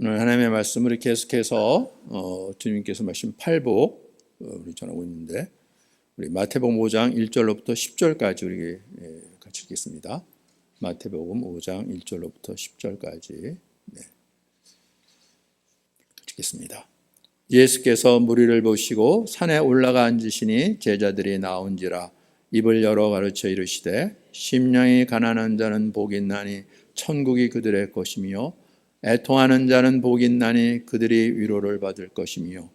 오늘 하나님의 말씀을 계속해서 주님께서 말씀 8복 우리 전하고 있는데 우리 마태복음 5장 1절로부터 10절까지 우리 같이 읽겠습니다. 마태복음 5장 1절로부터 10절까지 같이 읽겠습니다. 예수께서 무리를 보시고 산에 올라가 앉으시니 제자들이 나온지라 입을 열어 가르쳐 이르시되 심령이 가난한 자는 복이 있나니 천국이 그들의 것이며 애통하는 자는 복이 있나니 그들이 위로를 받을 것이며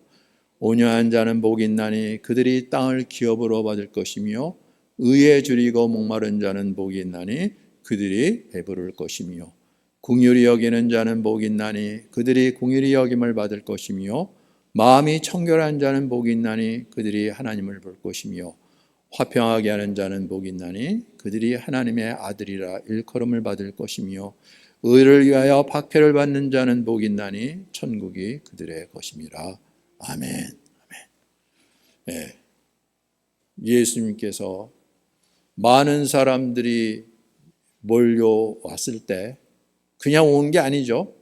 온유한 자는 복이 있나니 그들이 땅을 기업으로 받을 것이며 의에 줄이고 목마른 자는 복이 있나니 그들이 배부를 것이며 긍휼히 여기는 자는 복이 있나니 그들이 긍휼히 여김을 받을 것이며 마음이 청결한 자는 복이 있나니 그들이 하나님을 볼 것이며 화평하게 하는 자는 복이 있나니 그들이 하나님의 아들이라 일컬음을 받을 것이며 의를 위하여 박해를 받는 자는 복이 있나니 천국이 그들의 것임이라. 아멘. 네. 예수님께서 많은 사람들이 몰려왔을 때 그냥 온 게 아니죠.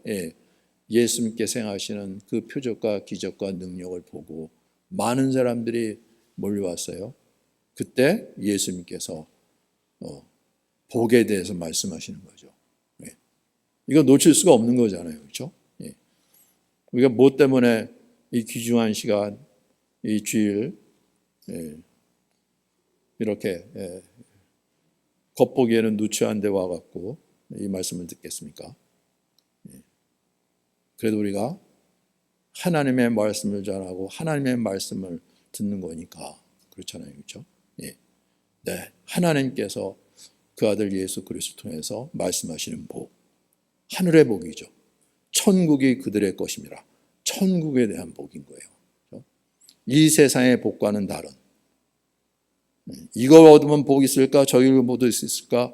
예수님께서 행하시는 그 표적과 기적과 능력을 보고 많은 사람들이 몰려왔어요. 그때 예수님께서 복에 대해서 말씀하시는 거죠. 이거 놓칠 수가 없는 거잖아요. 그렇죠? 우리가 뭐 때문에 이 귀중한 시간, 이 주일 이렇게 겉보기에는 누추한 데 와갖고 이 말씀을 듣겠습니까? 그래도 우리가 하나님의 말씀을 전하고 하나님의 말씀을 듣는 거니까 그렇잖아요. 그렇죠? 네, 하나님께서 그 아들 예수 그리스도를 통해서 말씀하시는 복, 하늘의 복이죠. 천국이 그들의 것임이라. 천국에 대한 복인 거예요. 이 세상의 복과는 다른. 이걸 얻으면 복이 있을까? 저기를 얻을 수 있을까?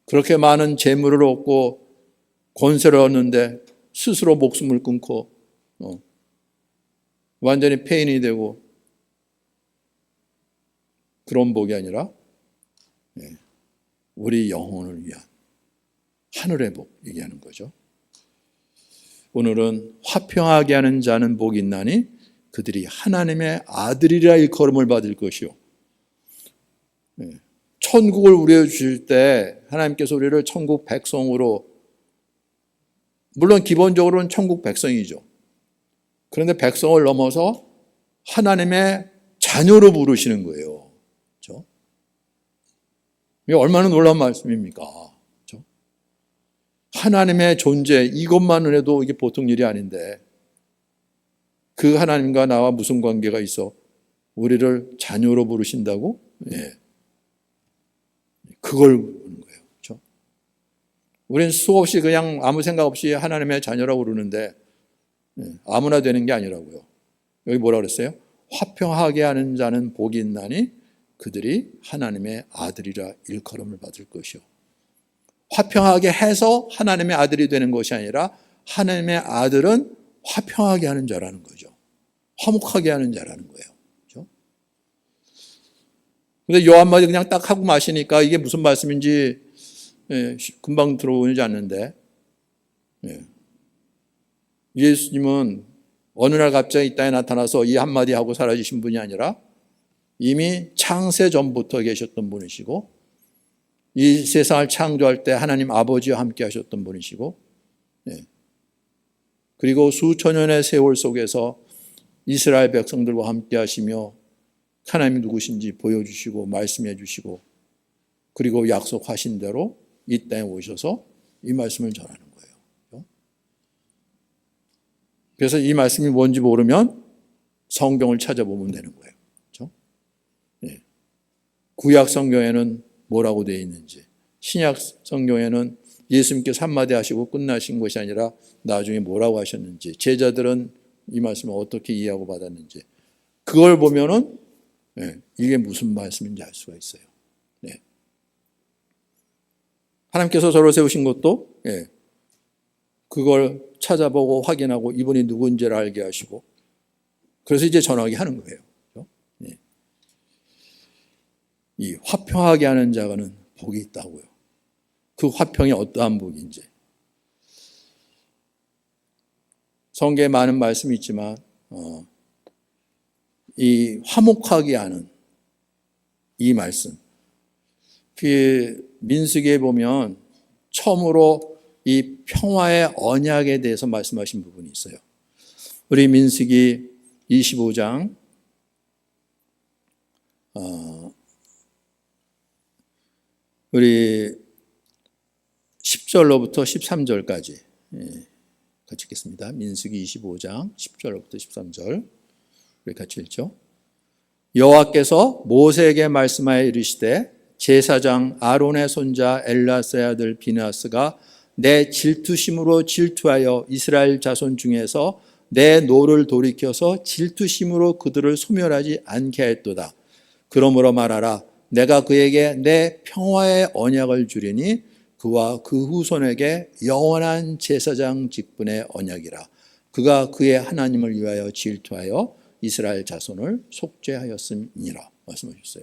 그렇게 많은 재물을 얻고 권세를 얻는데 스스로 목숨을 끊고 완전히 폐인이 되고 그런 복이 아니라 우리 영혼을 위한 하늘의 복 얘기하는 거죠. 오늘은 화평하게 하는 자는 복이 있나니 그들이 하나님의 아들이라 일컬음을 받을 것이요. 천국을 우리에게 주실 때 하나님께서 우리를 천국 백성으로, 물론 기본적으로는 천국 백성이죠. 그런데 백성을 넘어서 하나님의 자녀로 부르시는 거예요. 그렇죠? 이게 얼마나 놀라운 말씀입니까? 그렇죠? 하나님의 존재, 이것만을 해도 이게 보통 일이 아닌데 그 하나님과 나와 무슨 관계가 있어? 우리를 자녀로 부르신다고? 그걸 부르는 거예요. 그렇죠? 우리는 수없이 그냥 아무 생각 없이 하나님의 자녀라고 부르는데 아무나 되는 게 아니라고요. 여기 뭐라 그랬어요? 화평하게 하는 자는 복이 있나니 그들이 하나님의 아들이라 일컬음을 받을 것이요. 화평하게 해서 하나님의 아들이 되는 것이 아니라 하나님의 아들은 화평하게 하는 자라는 거죠. 화목하게 하는 자라는 거예요. 그렇죠? 근데 요 한마디 그냥 딱 하고 마시니까 이게 무슨 말씀인지 금방 들어오지 않는데 예수님은 어느 날 갑자기 이 땅에 나타나서 이 한마디 하고 사라지신 분이 아니라 이미 창세 전부터 계셨던 분이시고 이 세상을 창조할 때 하나님 아버지와 함께 하셨던 분이시고 그리고 수천년의 세월 속에서 이스라엘 백성들과 함께 하시며 하나님이 누구신지 보여주시고 말씀해 주시고 그리고 약속하신 대로 이 땅에 오셔서 이 말씀을 전하는 거예요. 그래서 이 말씀이 뭔지 모르면 성경을 찾아보면 되는 거예요. 그렇죠? 구약 성경에는 뭐라고 되어 있는지, 신약 성경에는 예수님께서 한마디 하시고 끝나신 것이 아니라 나중에 뭐라고 하셨는지, 제자들은 이 말씀을 어떻게 이해하고 받았는지 그걸 보면은 이게 무슨 말씀인지 알 수가 있어요. 하나님께서 저를 세우신 것도 그걸 찾아보고 확인하고 이분이 누군지를 알게 하시고 그래서 이제 전하게 하는 거예요. 이 화평하게 하는 자가는 복이 있다고요. 그 화평이 어떠한 복인지. 성경에 많은 말씀이 있지만 이 화목하게 하는 이 말씀, 그 민수기에 보면 처음으로 이 평화의 언약에 대해서 말씀하신 부분이 있어요. 우리 민수기 25장 우리 10절로부터 13절까지 같이 읽겠습니다. 민수기 25장 10절로부터 13절 우리 같이 읽죠. 여호와께서 모세에게 말씀하여 이르시되 제사장 아론의 손자 엘라사의 아들 비느하스가 내 질투심으로 질투하여 이스라엘 자손 중에서 내 노를 돌이켜서 질투심으로 그들을 소멸하지 않게 했도다. 그러므로 말하라. 내가 그에게 내 평화의 언약을 주리니 그와 그 후손에게 영원한 제사장 직분의 언약이라. 그가 그의 하나님을 위하여 질투하여 이스라엘 자손을 속죄하였음이니라. 말씀하셨어요.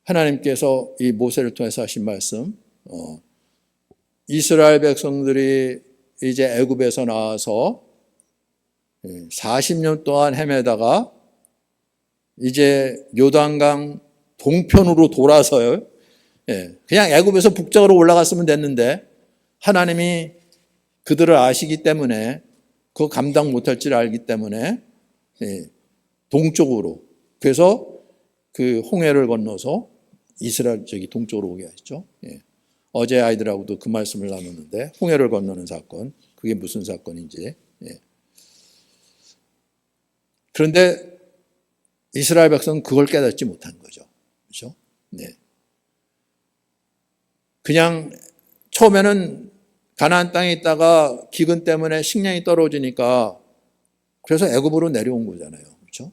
하나님께서 이 모세를 통해서 하신 말씀, 이스라엘 백성들이 이제 애굽에서 나와서 40년 동안 헤매다가 이제 요단강 동편으로 돌아서요. 그냥 애굽에서 북쪽으로 올라갔으면 됐는데 하나님이 그들을 아시기 때문에 그거 감당 못할 줄 알기 때문에 동쪽으로, 그래서 그 홍해를 건너서 이스라엘 동쪽으로 오게 하셨죠. 어제 아이들하고도 그 말씀을 나눴는데 홍해를 건너는 사건, 그게 무슨 사건인지. 그런데 이스라엘 백성은 그걸 깨닫지 못한 거죠. 그렇죠? 그냥 처음에는 가나안 땅에 있다가 기근 때문에 식량이 떨어지니까 그래서 애굽으로 내려온 거잖아요. 그렇죠?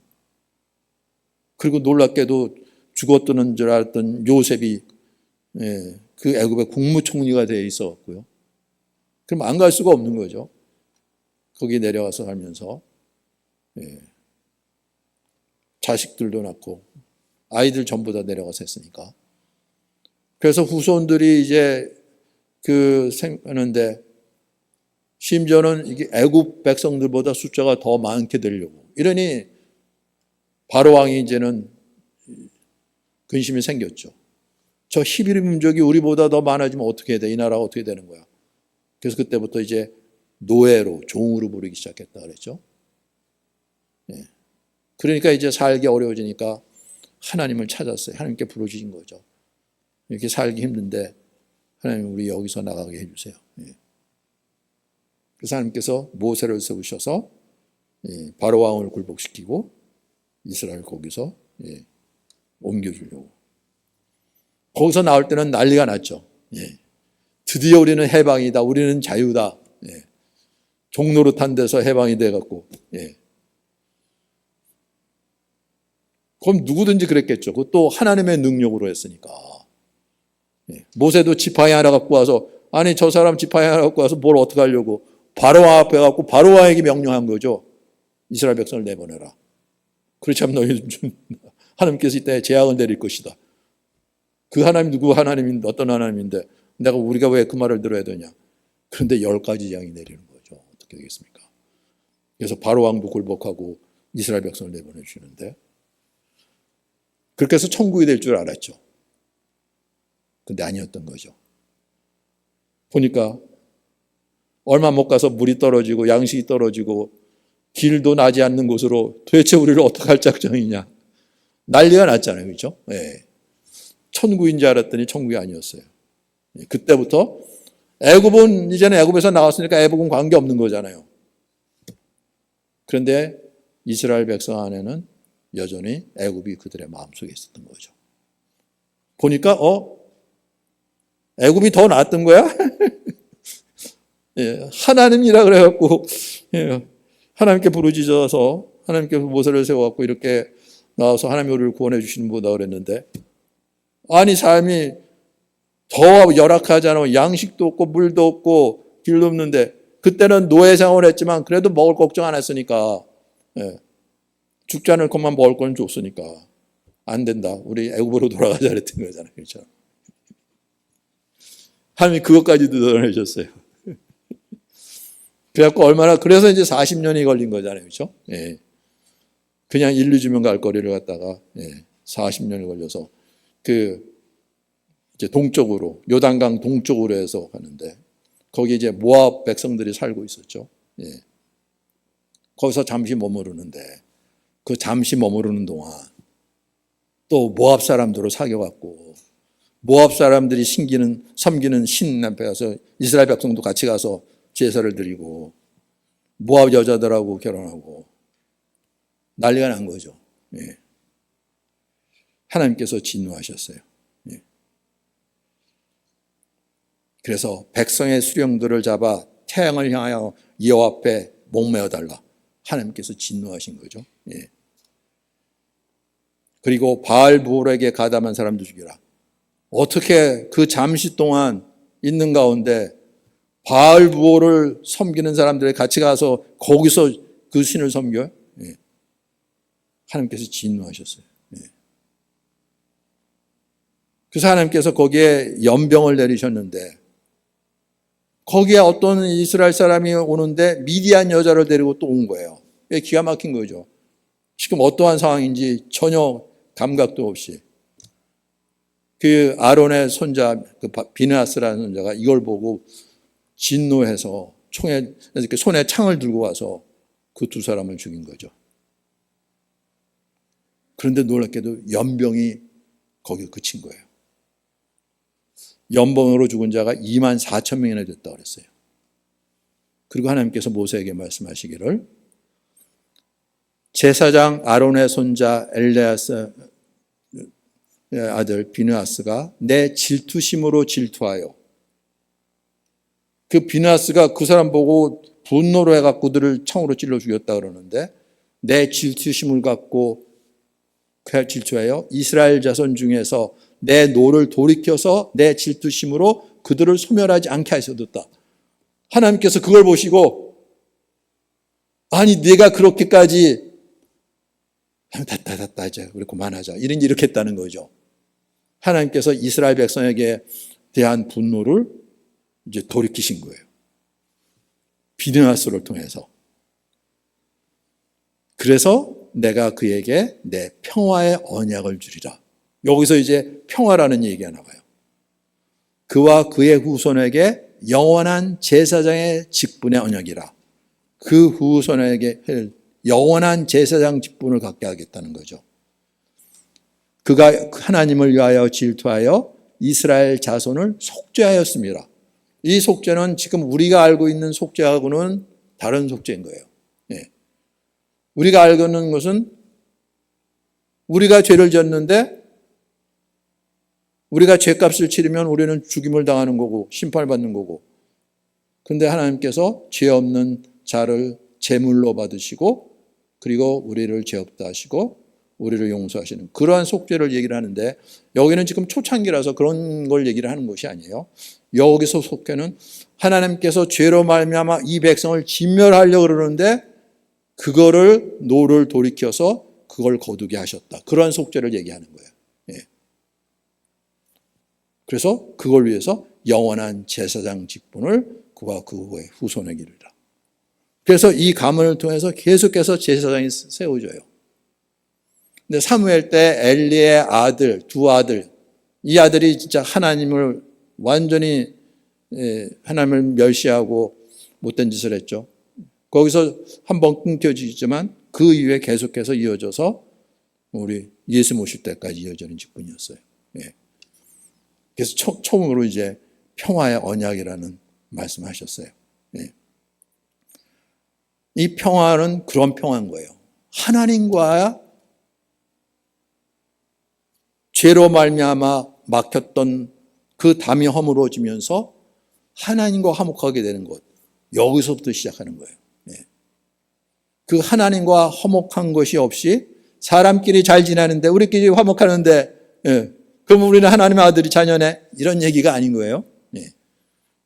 그리고 놀랍게도 죽었다는 줄 알았던 요셉이 그 애굽의 국무총리가 되어 있었고요. 그럼 안 갈 수가 없는 거죠. 거기 내려가서 살면서 자식들도 낳고 아이들 전부 다 내려가서 했으니까. 그래서 후손들이 이제 하는데 심지어는 이게 애굽 백성들보다 숫자가 더 많게 되려고 이러니 바로 왕이 이제는 근심이 생겼죠. 저 히브리 민족이 우리보다 더 많아지면 어떻게 해야 돼? 이 나라가 어떻게 되는 거야? 그래서 그때부터 이제 노예로, 종으로 부르기 시작했다 그랬죠. 그러니까 이제 살기 어려워지니까 하나님을 찾았어요. 하나님께 부르짖은 거죠. 이렇게 살기 힘든데 하나님 우리 여기서 나가게 해주세요. 그래서 하나님께서 모세를 세우셔서 바로 왕을 굴복시키고 이스라엘 거기서 옮겨주려고. 거기서 나올 때는 난리가 났죠. 드디어 우리는 해방이다. 우리는 자유다. 종노릇한 데서 해방이 돼갖고. 그럼 누구든지 그랬겠죠. 그것도 하나님의 능력으로 했으니까. 모세도 지팡이 하나 갖고 와서, 아니 저 사람 지팡이 하나 갖고 와서 뭘 어떻게 하려고 바로왕 앞에 갖고 바로왕에게 명령한 거죠. 이스라엘 백성을 내보내라. 그렇지 않으면 너희는 하나님께서 이때 재앙을 내릴 것이다. 그 하나님 누구 하나님인데 어떤 하나님인데 우리가 왜 그 말을 들어야 되냐. 그런데 10가지 재앙이 내리는 거죠. 어떻게 되겠습니까? 그래서 바로왕도 굴복하고 이스라엘 백성을 내보내 주시는데 그렇게 해서 천국이 될 줄 알았죠. 근데 아니었던 거죠. 보니까 얼마 못 가서 물이 떨어지고 양식이 떨어지고 길도 나지 않는 곳으로 도대체 우리를 어떻게 할 작정이냐. 난리가 났잖아요. 그렇죠? 천국인 줄 알았더니 천국이 아니었어요. 그때부터 애굽은 이제는 애굽에서 나왔으니까 애굽은 관계없는 거잖아요. 그런데 이스라엘 백성 안에는 여전히 애굽이 그들의 마음속에 있었던 거죠. 보니까 애굽이 더 나았던 거야? 하나님이라 그래갖고 하나님께 부르짖어서 하나님께서 모세를 세워갖고 이렇게 나와서 하나님이 우리를 구원해 주시는 분이다 그랬는데 아니 삶이 더 열악하잖아요. 양식도 없고 물도 없고 길도 없는데 그때는 노예 생활을 했지만 그래도 먹을 걱정 안 했으니까 죽지 않을 것만 먹을 건 줬으니까 안 된다. 우리 애굽으로 돌아가자 그랬던 거잖아요. 그렇죠? 하나님이 그것까지도 드러내셨어요. 그래서 이제 40년이 걸린 거잖아요. 그렇죠? 예. 그냥 인류 주면 갈 거리를 갖다가 40년이 걸려서 이제 동쪽으로, 요단강 동쪽으로 해서 가는데, 거기 이제 모압 백성들이 살고 있었죠. 예. 거기서 잠시 머무르는데, 그 잠시 머무르는 동안 또 모압 사람들로 사귀어갖고, 모압 사람들이 섬기는 신 앞에 가서 이스라엘 백성도 같이 가서 제사를 드리고, 모압 여자들하고 결혼하고, 난리가 난 거죠. 예. 하나님께서 진노하셨어요. 예. 그래서 백성의 수령들을 잡아 태양을 향하여 여호와 앞에 목매어 달라. 하나님께서 진노하신 거죠. 예. 그리고 바알부올에게 가담한 사람도 죽이라. 어떻게 그 잠시 동안 있는 가운데 바알부올을 섬기는 사람들이 같이 가서 거기서 그 신을 섬겨요? 예. 하나님께서 진노하셨어요. 예. 그래서 하나님께서 거기에 연병을 내리셨는데, 거기에 어떤 이스라엘 사람이 오는데 미디안 여자를 데리고 또 온 거예요. 기가 막힌 거죠. 지금 어떠한 상황인지 전혀 감각도 없이. 그 아론의 손자, 그 비느하스라는 손자가 이걸 보고 진노해서 손에 창을 들고 와서 그 두 사람을 죽인 거죠. 그런데 놀랍게도 연병이 거기에 그친 거예요. 연병으로 죽은 자가 2만 4천 명이나 됐다고 그랬어요. 그리고 하나님께서 모세에게 말씀하시기를, 제사장 아론의 손자 엘레아스 아들 비느하스가 내 질투심으로 질투하여, 그 비느하스가 그 사람 보고 분노로 해갖고 그들을 창으로 찔러 죽였다 그러는데, 내 질투심을 갖고 질투하여 이스라엘 자손 중에서 내 노를 돌이켜서 내 질투심으로 그들을 소멸하지 않게 하셨다. 하나님께서 그걸 보시고, 아니 내가 그렇게까지 됐다 이제 우리 그만하자 이렇게 했다는 거죠. 하나님께서 이스라엘 백성에게 대한 분노를 이제 돌이키신 거예요. 비느하스를 통해서. 그래서 내가 그에게 내 평화의 언약을 주리라. 여기서 이제 평화라는 얘기가 나와요. 그와 그의 후손에게 영원한 제사장의 직분의 언약이라. 그 후손에게 영원한 제사장 직분을 갖게 하겠다는 거죠. 그가 하나님을 위하여 질투하여 이스라엘 자손을 속죄하였습니다. 이 속죄는 지금 우리가 알고 있는 속죄하고는 다른 속죄인 거예요. 예. 우리가 알고 있는 것은 우리가 죄를 졌는데 우리가 죄값을 치르면 우리는 죽임을 당하는 거고 심판을 받는 거고, 그런데 하나님께서 죄 없는 자를 제물로 받으시고 그리고 우리를 죄 없다 하시고 우리를 용서하시는 그러한 속죄를 얘기를 하는데, 여기는 지금 초창기라서 그런 걸 얘기를 하는 것이 아니에요. 여기서 속죄는 하나님께서 죄로 말미암아 이 백성을 진멸하려고 그러는데 그거를 노를 돌이켜서 그걸 거두게 하셨다. 그러한 속죄를 얘기하는 거예요. 예. 그래서 그걸 위해서 영원한 제사장 직분을 그와 그 후의 후손에게 이르리라. 그래서 이 가문을 통해서 계속해서 제사장이 세워져요. 근데 사무엘 때 엘리의 아들, 두 아들, 이 아들이 진짜 하나님을 완전히 하나님을 멸시하고 못된 짓을 했죠. 거기서 한번 끊겨지지만 그 이후에 계속해서 이어져서 우리 예수 모실 때까지 이어지는 직분이었어요. 예. 그래서 처음으로 이제 평화의 언약이라는 말씀하셨어요. 예. 이 평화는 그런 평화인 거예요. 하나님과 죄로 말미암아 막혔던 그 담이 허물어지면서 하나님과 화목하게 되는 것, 여기서부터 시작하는 거예요. 예. 그 하나님과 화목한 것이 없이 사람끼리 잘 지내는데 우리끼리 화목하는데 그럼 우리는 하나님의 아들이 자녀네? 이런 얘기가 아닌 거예요. 예.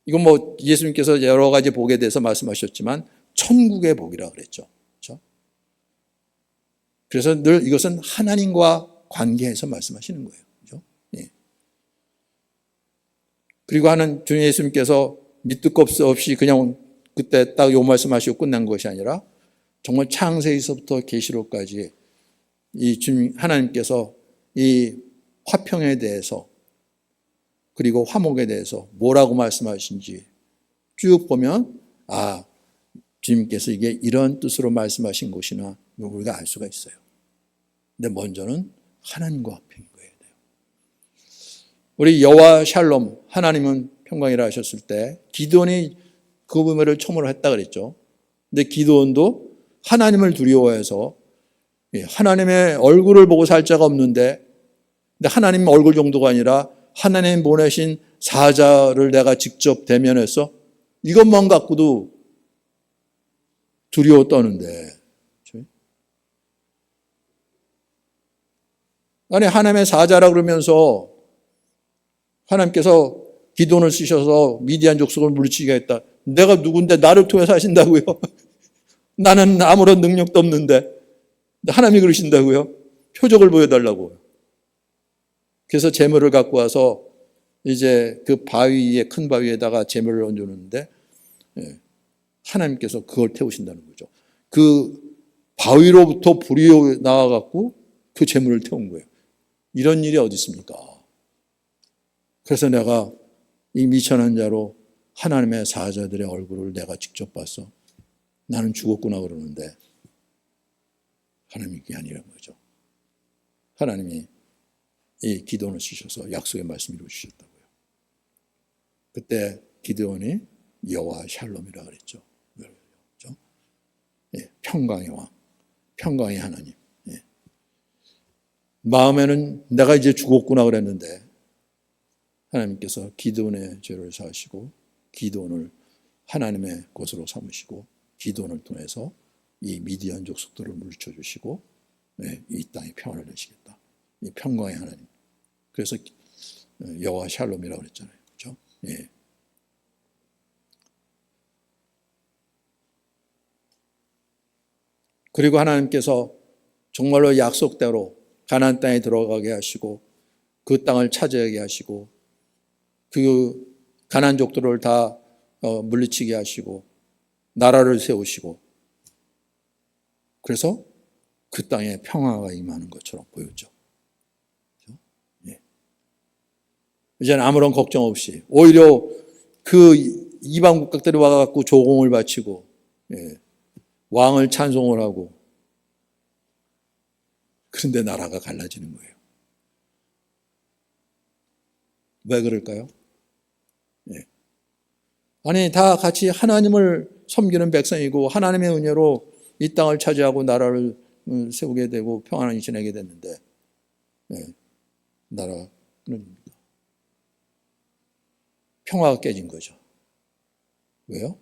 이건 뭐 예수님께서 여러 가지 복에 대해서 말씀하셨지만 천국의 복이라고 그랬죠. 그렇죠? 그래서 늘 이것은 하나님과 관계에서 말씀하시는 거예요. 그렇죠? 예. 그리고 하는 주 예수님께서 밑도 껍질 없이 그냥 그때 딱 요 말씀하시고 끝난 것이 아니라 정말 창세기서부터 계시록까지 이 주님 하나님께서 이 화평에 대해서 그리고 화목에 대해서 뭐라고 말씀하신지 쭉 보면 주님께서 이게 이런 뜻으로 말씀하신 것이나 우리가 알 수가 있어요. 근데 먼저는 하나님과 화평인 거예요. 우리 여호와 샬롬, 하나님은 평강이라 하셨을 때 기드온이 그 의미를 첨언을 했다 그랬죠. 근데 기드온도 하나님을 두려워해서 하나님의 얼굴을 보고 살 자가 없는데, 근데 하나님 얼굴 정도가 아니라 하나님 보내신 사자를 내가 직접 대면해서 이것만 갖고도 두려워 떠는데, 아니 하나님의 사자라 그러면서 하나님께서 기도를 쓰셔서 미디안 족속을 물리치게 했다. 내가 누군데 나를 통해서 하신다고요? 나는 아무런 능력도 없는데 하나님이 그러신다고요? 표적을 보여달라고. 그래서 재물을 갖고 와서 이제 그 바위에, 큰 바위에다가 재물을 얹어놓는데 하나님께서 그걸 태우신다는 거죠. 그 바위로부터 불이 나와갖고 그 재물을 태운 거예요. 이런 일이 어디 있습니까? 그래서 내가 이 미천한 자로 하나님의 사자들의 얼굴을 내가 직접 봤어. 나는 죽었구나 그러는데 하나님이 그게 아니란 거죠. 하나님이 이 기도원을 쓰셔서 약속의 말씀 이루어 주셨다고요. 그때 기드온이 여호와 샬롬이라 그랬죠. 그렇죠? 평강의 왕, 평강의 하나님. 마음에는 내가 이제 죽었구나 그랬는데 하나님께서 기드온의 죄를 사하시고 기드온을 하나님의 것으로 삼으시고 기드온을 통해서 이 미디안 족속들을 물리쳐 주시고 이 땅에 평안을 내시겠다. 이 평강의 하나님. 그래서 여호와 샬롬이라고 그랬잖아요. 그렇죠? 예. 그리고 하나님께서 정말로 약속대로 가나안 땅에 들어가게 하시고 그 땅을 차지하게 하시고 그 가나안족들을 다 물리치게 하시고 나라를 세우시고 그래서 그 땅에 평화가 임하는 것처럼 보였죠. 예. 이제는 아무런 걱정 없이 오히려 그 이방 국가들이 와갖고 조공을 바치고 왕을 찬송을 하고 그런데 나라가 갈라지는 거예요. 왜 그럴까요? 아니 다 같이 하나님을 섬기는 백성이고 하나님의 은혜로 이 땅을 차지하고 나라를 세우게 되고 평안히 지내게 됐는데 나라는 평화가 깨진 거죠. 왜요?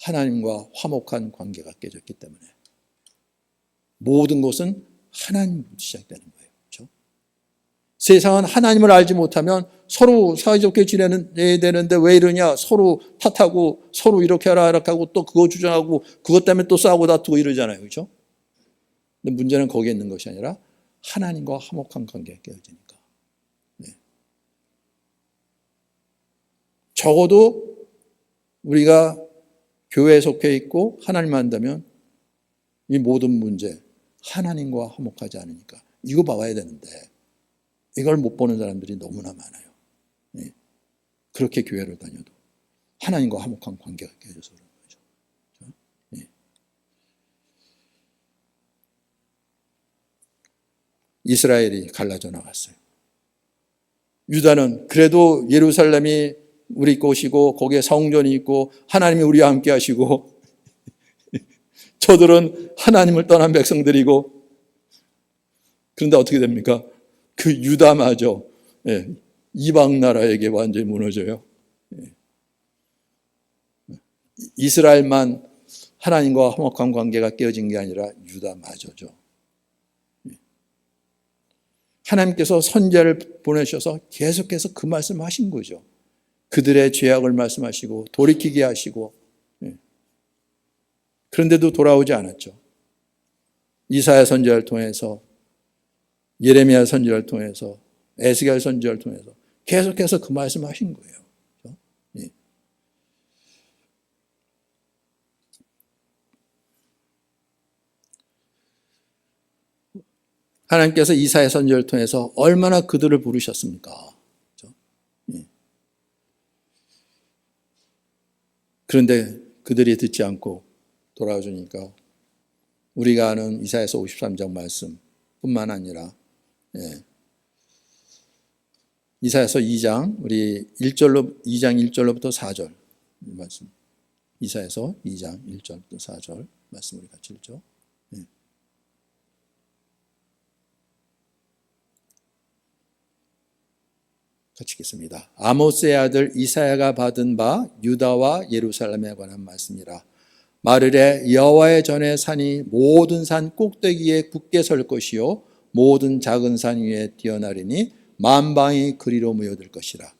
하나님과 화목한 관계가 깨졌기 때문에 모든 것은 하나님부터 시작되는 거예요. 그렇죠? 세상은 하나님을 알지 못하면 서로 사이좋게 지내야 되는데 왜 이러냐? 서로 탓하고 서로 이렇게 하라 이렇게 하고 또 그거 주장하고 그것 때문에 또 싸우고 다투고 이러잖아요. 그렇죠? 근데 문제는 거기에 있는 것이 아니라 하나님과 화목한 관계가 깨어지니까. 적어도 우리가 교회에 속해 있고 하나님 안다면 이 모든 문제 하나님과 화목하지 않으니까 이거 봐야 되는데 이걸 못 보는 사람들이 너무나 많아요. 그렇게 교회를 다녀도 하나님과 화목한 관계가 깨져서 그런 거죠. 이스라엘이 갈라져 나갔어요. 유다는 그래도 예루살렘이 우리 곳이고 거기에 성전이 있고 하나님이 우리와 함께 하시고 저들은 하나님을 떠난 백성들이고 그런데 어떻게 됩니까? 그 유다마저 이방 나라에게 완전히 무너져요. 이스라엘만 하나님과 화목한 관계가 깨어진 게 아니라 유다마저죠. 하나님께서 선지자를 보내셔서 계속해서 그 말씀을 하신 거죠. 그들의 죄악을 말씀하시고 돌이키게 하시고 그런데도 돌아오지 않았죠. 이사야 선지자를 통해서 예레미야 선지자를 통해서 에스겔 선지자를 통해서 계속해서 그 말씀을 하신 거예요. 하나님께서 이사야 선지자를 통해서 얼마나 그들을 부르셨습니까? 그렇죠? 예. 그런데 그들이 듣지 않고 돌아와 주니까 우리가 아는 이사야서 53장 말씀뿐만 아니라 이사야서 2장 우리 2장 1절로부터 4절 말씀. 이사야서 2장 1절부터 4절 말씀 우리 같이 읽죠. 같이 읽겠습니다. 아모스의 아들 이사야가 받은 바 유다와 예루살렘에 관한 말씀이라. 마르레 여호와의 전에 산이 모든 산 꼭대기에 굳게 설 것이요 모든 작은 산 위에 뛰어나리니 만방이 그리로 모여들 것이라.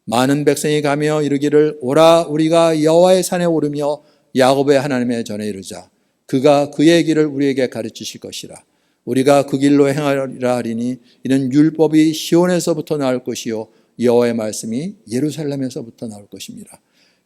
많은 백성이 가며 이르기를 오라 우리가 여호와의 산에 오르며 야곱의 하나님의 전에 이르자. 그가 그의 길을 우리에게 가르치실 것이라. 우리가 그 길로 행하리라 하리니 이는 율법이 시온에서부터 나올 것이요 여호와의 말씀이 예루살렘에서부터 나올 것입니다.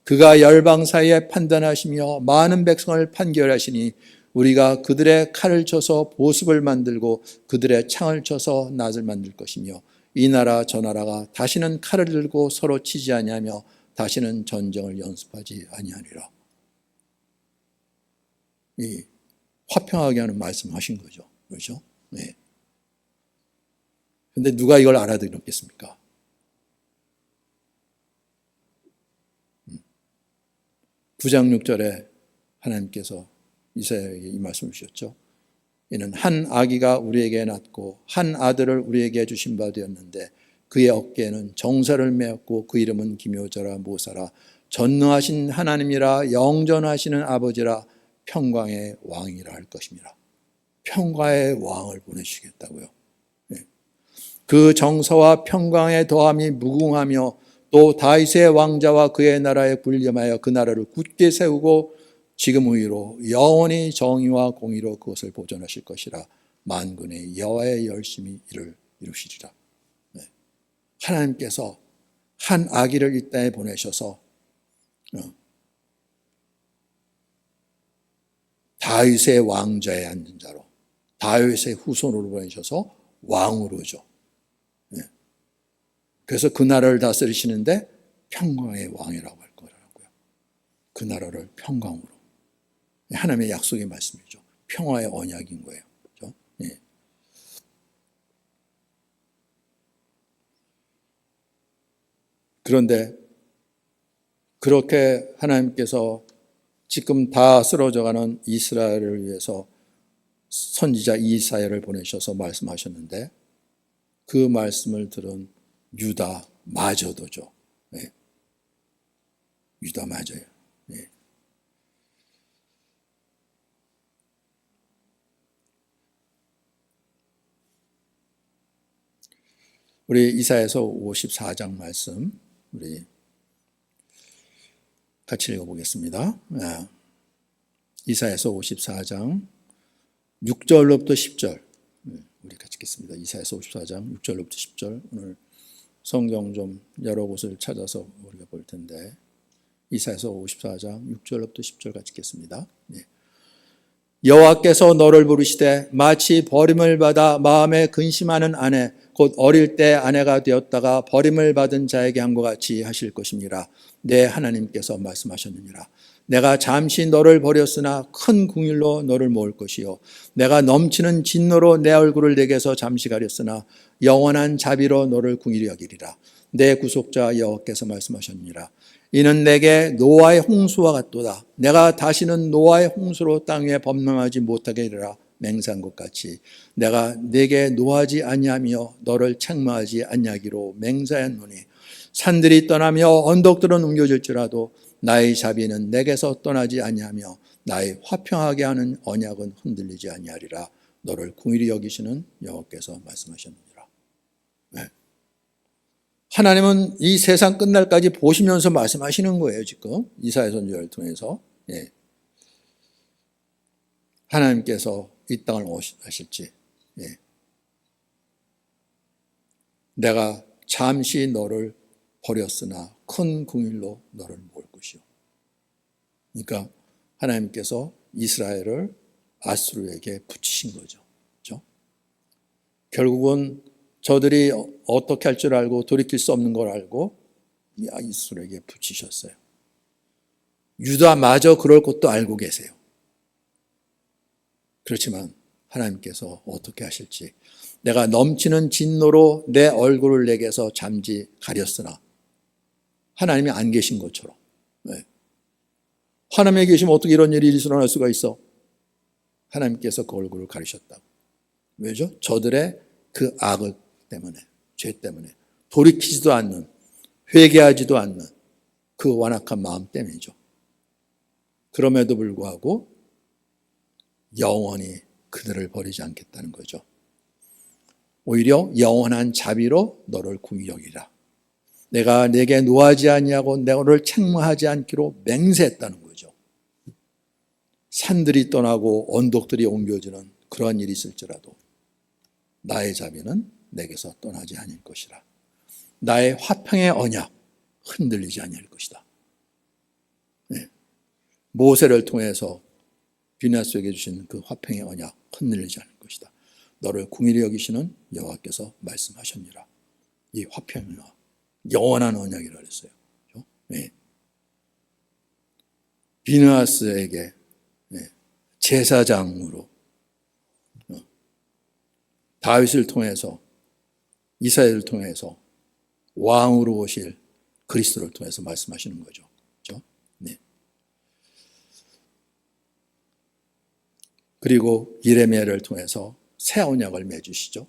그가 열방 사이에 판단하시며 많은 백성을 판결하시니 우리가 그들의 칼을 쳐서 보습을 만들고 그들의 창을 쳐서 낫을 만들 것이며 이 나라 저 나라가 다시는 칼을 들고 서로 치지 아니하며 다시는 전쟁을 연습하지 아니하리라. 이 화평하게 하는 말씀하신 거죠. 그렇죠? 네. 근데 누가 이걸 알아들었겠습니까? 9장 6절에 하나님께서 이사야에게 이 말씀을 주셨죠. 이는 한 아기가 우리에게 낳고 한 아들을 우리에게 주신 바 되었는데 그의 어깨에는 정사를 메었고 그 이름은 기묘자라 모사라 전능하신 하나님이라 영전하시는 아버지라 평강의 왕이라 할 것입니다. 평강의 왕을 보내주시겠다고요. 그 정사와 평강의 더함이 무궁하며 또 다윗의 왕자와 그의 나라에 군림하여 그 나라를 굳게 세우고 지금 후로 영원히 정의와 공의로 그것을 보존하실 것이라. 만군의 여호와의 열심히 이를 이루시리라. 하나님께서 한 아기를 이 땅에 보내셔서 다윗의 왕좌에 앉은 자로 다윗의 후손으로 보내셔서 왕으로죠. 그래서 그 나라를 다스리시는데 평강의 왕이라고 할 거라고요. 그 나라를 평강으로. 하나님의 약속의 말씀이죠. 평화의 언약인 거예요. 그렇죠? 예. 그런데 그렇게 하나님께서 지금 다 쓰러져가는 이스라엘을 위해서 선지자 이사야를 보내셔서 말씀하셨는데 그 말씀을 들은 유다마저도죠. 네. 유다마저요. 네. 우리 이사야서 54장 말씀 우리 같이 읽어보겠습니다. 이사야서 54장 6절로부터 10절 우리 같이 읽겠습니다. 이사야서 54장 6절로부터 10절 오늘 성경 좀 여러 곳을 찾아서 우리가 볼 텐데 이사야서 54장 6절로부터 10절 같이 읽겠습니다. 네. 여호와께서 너를 부르시되 마치 버림을 받아 마음에 근심하는 아내 곧 어릴 때 아내가 되었다가 버림을 받은 자에게 한 것 같이 하실 것입니다. 내 하나님께서 말씀하셨느니라. 내가 잠시 너를 버렸으나 큰 궁일로 너를 모을 것이요 내가 넘치는 진노로 내 얼굴을 내게서 잠시 가렸으나 영원한 자비로 너를 궁일히 여기리라. 내 구속자 여호와께서 말씀하셨느니라. 이는 내게 노아의 홍수와 같도다. 내가 다시는 노아의 홍수로 땅 위에 범람하지 못하게 하리라 맹세한 것 같이 내가 내게 노하지 아니하며 너를 책망하지 아니하기로 맹세하노니 산들이 떠나며 언덕들은 옮겨질지라도 나의 자비는 내게서 떠나지 아니하며 나의 화평하게 하는 언약은 흔들리지 아니하리라. 너를 긍휼히 여기시는 여호와께서 말씀하셨느니라. 네. 하나님은 이 세상 끝날까지 보시면서 말씀하시는 거예요. 지금 이사야 선지자를 통해서. 예. 하나님께서 이 땅을 오하실지 예. 내가 잠시 너를 버렸으나 큰 긍휼로 너를 모을 것이요. 그러니까 하나님께서 이스라엘을 아수르에게 붙이신 거죠. 그렇죠? 결국은 저들이 어떻게 할 줄 알고 돌이킬 수 없는 걸 알고 이스라엘에게 붙이셨어요. 유다마저 그럴 것도 알고 계세요. 그렇지만 하나님께서 어떻게 하실지, 내가 넘치는 진노로 내 얼굴을 내게서 잠시 가렸으나 하나님이 안 계신 것처럼. 네. 하나님이 계시면 어떻게 이런 일이 일어날 수가 있어? 하나님께서 그 얼굴을 가리셨다고. 왜죠? 저들의 그 악 때문에, 죄 때문에 돌이키지도 않는, 회개하지도 않는 그 완악한 마음 때문이죠. 그럼에도 불구하고 영원히 그들을 버리지 않겠다는 거죠. 오히려 영원한 자비로 너를 궁히 여기라. 내가 내게 노하지 아니하고 너를 책망하지 않기로 맹세했다는 거죠. 산들이 떠나고 언덕들이 옮겨지는 그러한 일이 있을지라도 나의 자비는 내게서 떠나지 아닐 것이라. 나의 화평의 언약 흔들리지 아니할 것이다. 네. 모세를 통해서 비나스에게 주신 그 화평의 언약 흔들리지 않을 것이다. 너를 궁일히 여기시는 여호와께서 말씀하셨니라. 이 화평의 언약, 영원한 언약이라 그랬어요. 네. 비나스에게 제사장으로 다윗을 통해서, 이사야를 통해서 왕으로 오실 그리스도를 통해서 말씀하시는 거죠. 그렇죠? 네. 그리고 예레미야를 통해서 새 언약을 맺으시죠.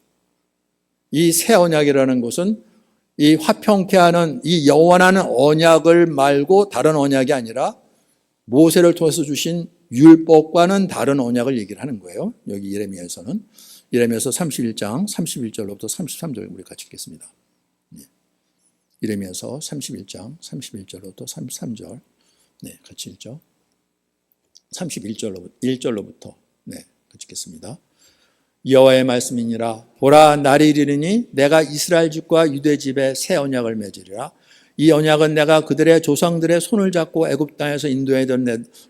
이 새 언약이라는 것은 이 화평케 하는 이 영원한 언약을 말고 다른 언약이 아니라 모세를 통해서 주신 율법과는 다른 언약을 얘기를 하는 거예요. 여기 예레미야에서는. 예레미야서 31장 31절로부터 33절 우리 같이 읽겠습니다. 예레미야서 31장 31절로부터 33절 같이 읽죠. 1절로부터 같이 읽겠습니다. 여호와의 말씀이니라. 보라, 날이 이르리니 내가 이스라엘 집과 유대 집에 새 언약을 맺으리라. 이 언약은 내가 그들의 조상들의 손을 잡고 애굽 땅에서 인도하던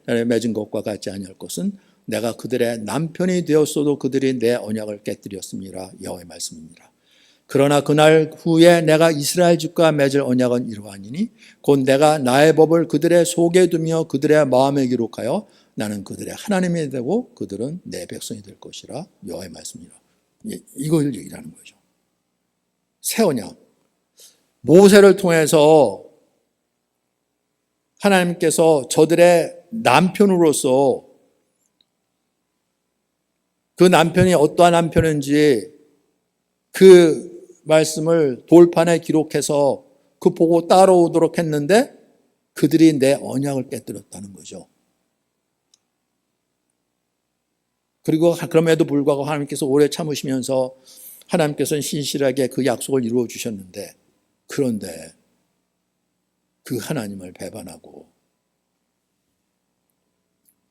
날에 맺은 것과 같지 아니할 것은 내가 그들의 남편이 되었어도 그들이 내 언약을 깨뜨렸음이라. 여호와의 말씀이니라. 그러나 그날 후에 내가 이스라엘 집과 맺을 언약은 이러하니니 곧 내가 나의 법을 그들의 속에 두며 그들의 마음에 기록하여 나는 그들의 하나님이 되고 그들은 내 백성이 될 것이라. 여호와의 말씀이니라. 이걸 얘기하는 거죠. 새 언약. 모세를 통해서 하나님께서 저들의 남편으로서 그 남편이 어떠한 남편인지 그 말씀을 돌판에 기록해서 그 보고 따라오도록 했는데 그들이 내 언약을 깨뜨렸다는 거죠. 그리고 그럼에도 불구하고 하나님께서 오래 참으시면서 하나님께서는 신실하게 그 약속을 이루어 주셨는데, 그런데 그 하나님을 배반하고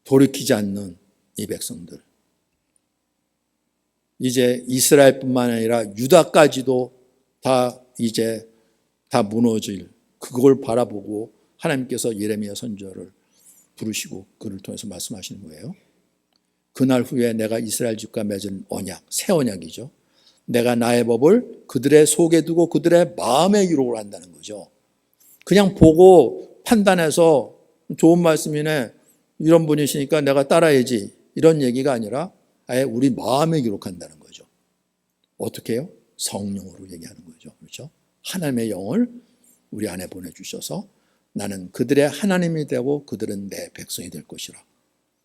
돌이키지 않는 이 백성들, 이제 이스라엘뿐만 아니라 유다까지도 이제 다 무너질, 그걸 바라보고 하나님께서 예레미야 선지자를 부르시고 그를 통해서 말씀하시는 거예요. 그날 후에 내가 이스라엘 집과 맺은 언약, 새 언약이죠. 내가 나의 법을 그들의 속에 두고 그들의 마음에 기록을 한다는 거죠. 그냥 보고 판단해서 좋은 말씀이네, 이런 분이시니까 내가 따라야지, 이런 얘기가 아니라 아예 우리 마음에 기록한다는 거죠. 어떻게 해요? 성령으로 얘기하는 거죠. 그렇죠? 하나님의 영을 우리 안에 보내주셔서 나는 그들의 하나님이 되고 그들은 내 백성이 될 것이라.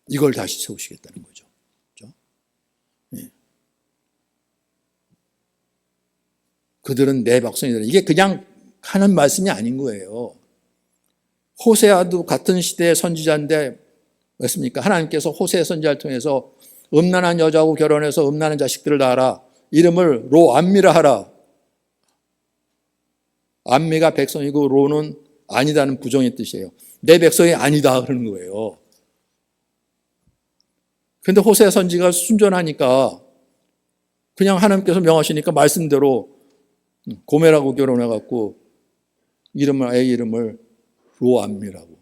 이걸 다시 세우시겠다는 거죠. 그렇죠? 네. 그들은 내 백성이 되라. 이게 그냥 하는 말씀이 아닌 거예요. 호세아도 같은 시대의 선지자인데 왜습니까? 하나님께서 호세 선지자를 통해서 음란한 여자하고 결혼해서 음란한 자식들을 낳아라. 이름을 로암미라 하라. 암미가 백성이고 로는 아니다는 부정의 뜻이에요. 내 백성이 아니다 그러는 거예요. 그런데 호세 선지가 순전하니까 그냥 하나님께서 명하시니까 말씀대로 고멜하고 결혼해갖고 애 이름을 로암미라고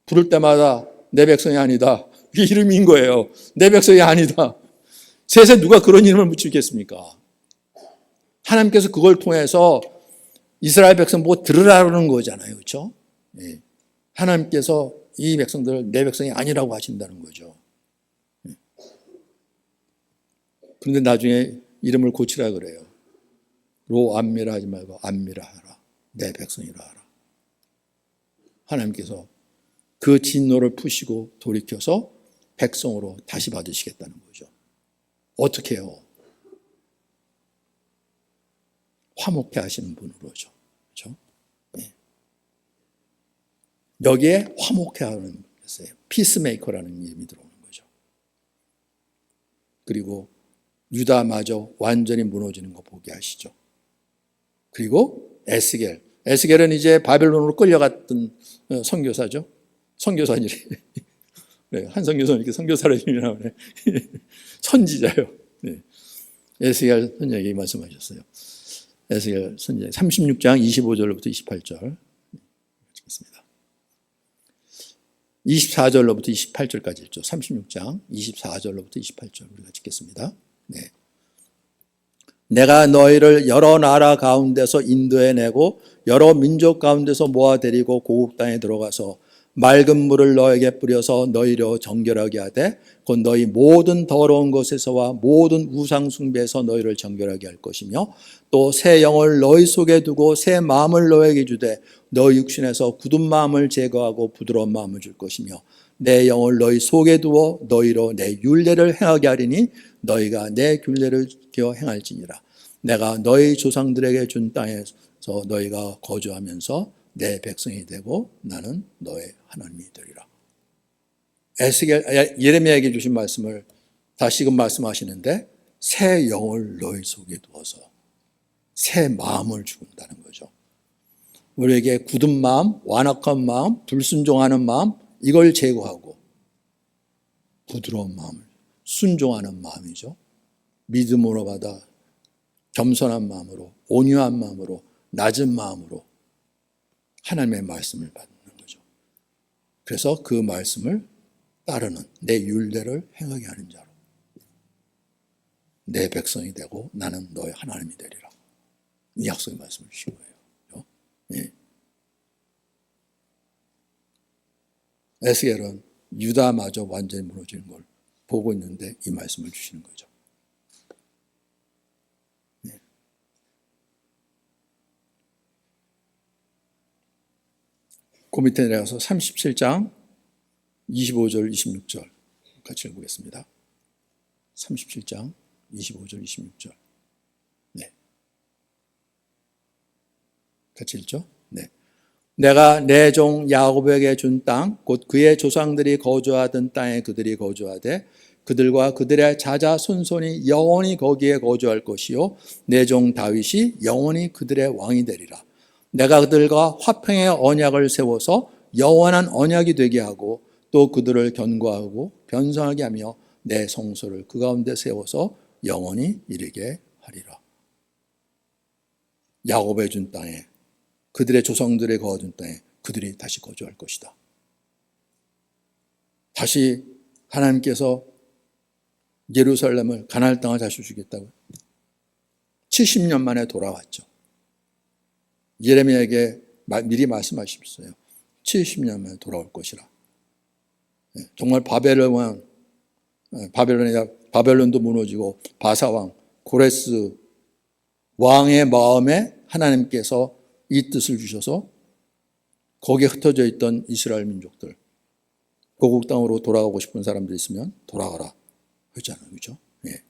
부를 때마다 내 백성이 아니다. 이게 이름인 거예요. 내 백성이 아니다. 세상에 누가 그런 이름을 붙이겠습니까? 하나님께서 그걸 통해서 이스라엘 백성 보고 들으라는 거잖아요. 그렇죠? 예. 하나님께서 이 백성들을 내 백성이 아니라고 하신다는 거죠. 예. 그런데 나중에 이름을 고치라 그래요. 로암미라 하지 말고 암미라 하라. 내 백성이라 하라. 하나님께서 그 진노를 푸시고 돌이켜서 백성으로 다시 받으시겠다는 거죠. 어떻게 해요? 화목해 하시는 분으로죠. 그렇죠? 네. 여기에 화목해 하는 것이에요. 피스메이커라는 이름이 들어오는 거죠. 그리고 유다마저 완전히 무너지는 거 보게 하시죠. 그리고 에스겔은 이제 바벨론으로 끌려갔던 선교사죠. 선교사니래. 한 선교사는 이렇게 선교사를 이름이라고 해. 선지자요. 네. 에스겔 선지자에게 말씀하셨어요. 에스겔 선지자 36장 25절로부터 28절 읽겠습니다. 24절로부터 28절까지 읽죠. 36장 24절로부터 28절 우리가 읽겠습니다. 네. 내가 너희를 여러 나라 가운데서 인도해내고 여러 민족 가운데서 모아데리고 고국 땅에 들어가서 맑은 물을 너에게 뿌려서 너희로 정결하게 하되 곧 너희 모든 더러운 것에서와 모든 우상 숭배에서 너희를 정결하게 할 것이며 또 새 영을 너희 속에 두고 새 마음을 너에게 주되 너희 육신에서 굳은 마음을 제거하고 부드러운 마음을 줄 것이며 내 영을 너희 속에 두어 너희로 내 율례를 행하게 하리니 너희가 내 율례를 지켜 행할지니라. 내가 너희 조상들에게 준 땅에서 너희가 거주하면서 내 백성이 되고 나는 너의 하나님이 되리라. 예레미야에게 주신 말씀을 다시금 말씀하시는데 새 영을 너희 속에 두어서 새 마음을 주는다는 거죠. 우리에게 굳은 마음, 완악한 마음, 불순종하는 마음 이걸 제거하고 부드러운 마음을 순종하는 마음이죠. 믿음으로 받아 겸손한 마음으로 온유한 마음으로 낮은 마음으로 하나님의 말씀을 받는 거죠. 그래서 그 말씀을 따르는 내 율례를 행하게 하는 자로 내 백성이 되고 나는 너의 하나님이 되리라. 이 약속의 말씀을 주신 거예요. 네. 에스겔은 유다마저 완전히 무너지는 걸 보고 있는데 이 말씀을 주시는 거죠. 네. 그 밑에 내려가서 37장 25절 26절 같이 읽어보겠습니다. 37장 25절 26절 네. 같이 읽죠? 네. 내가 내 종 야곱에게 준 땅 곧 그의 조상들이 거주하던 땅에 그들이 거주하되 그들과 그들의 자자 손손이 영원히 거기에 거주할 것이요 내 종 다윗이 영원히 그들의 왕이 되리라. 내가 그들과 화평의 언약을 세워서 영원한 언약이 되게 하고 또 그들을 견고하고 변성하게 하며 내 성소를 그 가운데 세워서 영원히 이르게 하리라. 야곱에 준 땅에 그들의 조상들의 거하던 땅에 그들이 다시 거주할 것이다. 다시 하나님께서 예루살렘을 가나안 땅을 다시 주겠다고 70년 만에 돌아왔죠. 예레미야에게 미리 말씀하셨어요. 70년 만에 돌아올 것이라. 정말 바벨론도 무너지고 바사왕, 고레스 왕의 마음에 하나님께서 이 뜻을 주셔서 거기에 흩어져 있던 이스라엘 민족들 고국 땅으로 돌아가고 싶은 사람들이 있으면 돌아가라 그러잖아요. 그렇죠? 예.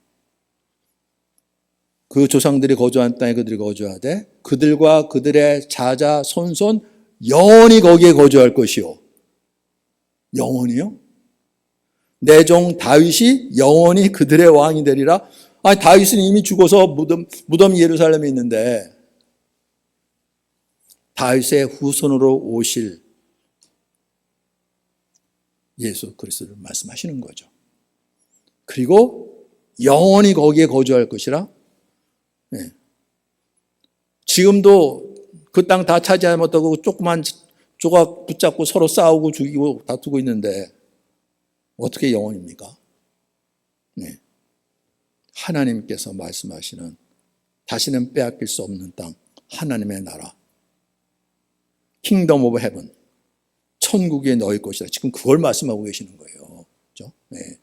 그 조상들이 거주한 땅에 그들이 거주하되 그들과 그들의 자자 손손 영원히 거기에 거주할 것이요. 영원히요? 내 종 다윗이 영원히 그들의 왕이 되리라. 아니 다윗은 이미 죽어서 무덤이 예루살렘에 있는데 다윗의 후손으로 오실 예수 그리스도를 말씀하시는 거죠. 그리고 영원히 거기에 거주할 것이라. 네. 지금도 그 땅 다 차지하지 못하고 조그만 조각 붙잡고 서로 싸우고 죽이고 다투고 있는데 어떻게 영원입니까? 네. 하나님께서 말씀하시는 다시는 빼앗길 수 없는 땅, 하나님의 나라, 킹덤 오브 헤븐, 천국이 너희 것이다. 지금 그걸 말씀하고 계시는 거예요. 그렇죠? 네.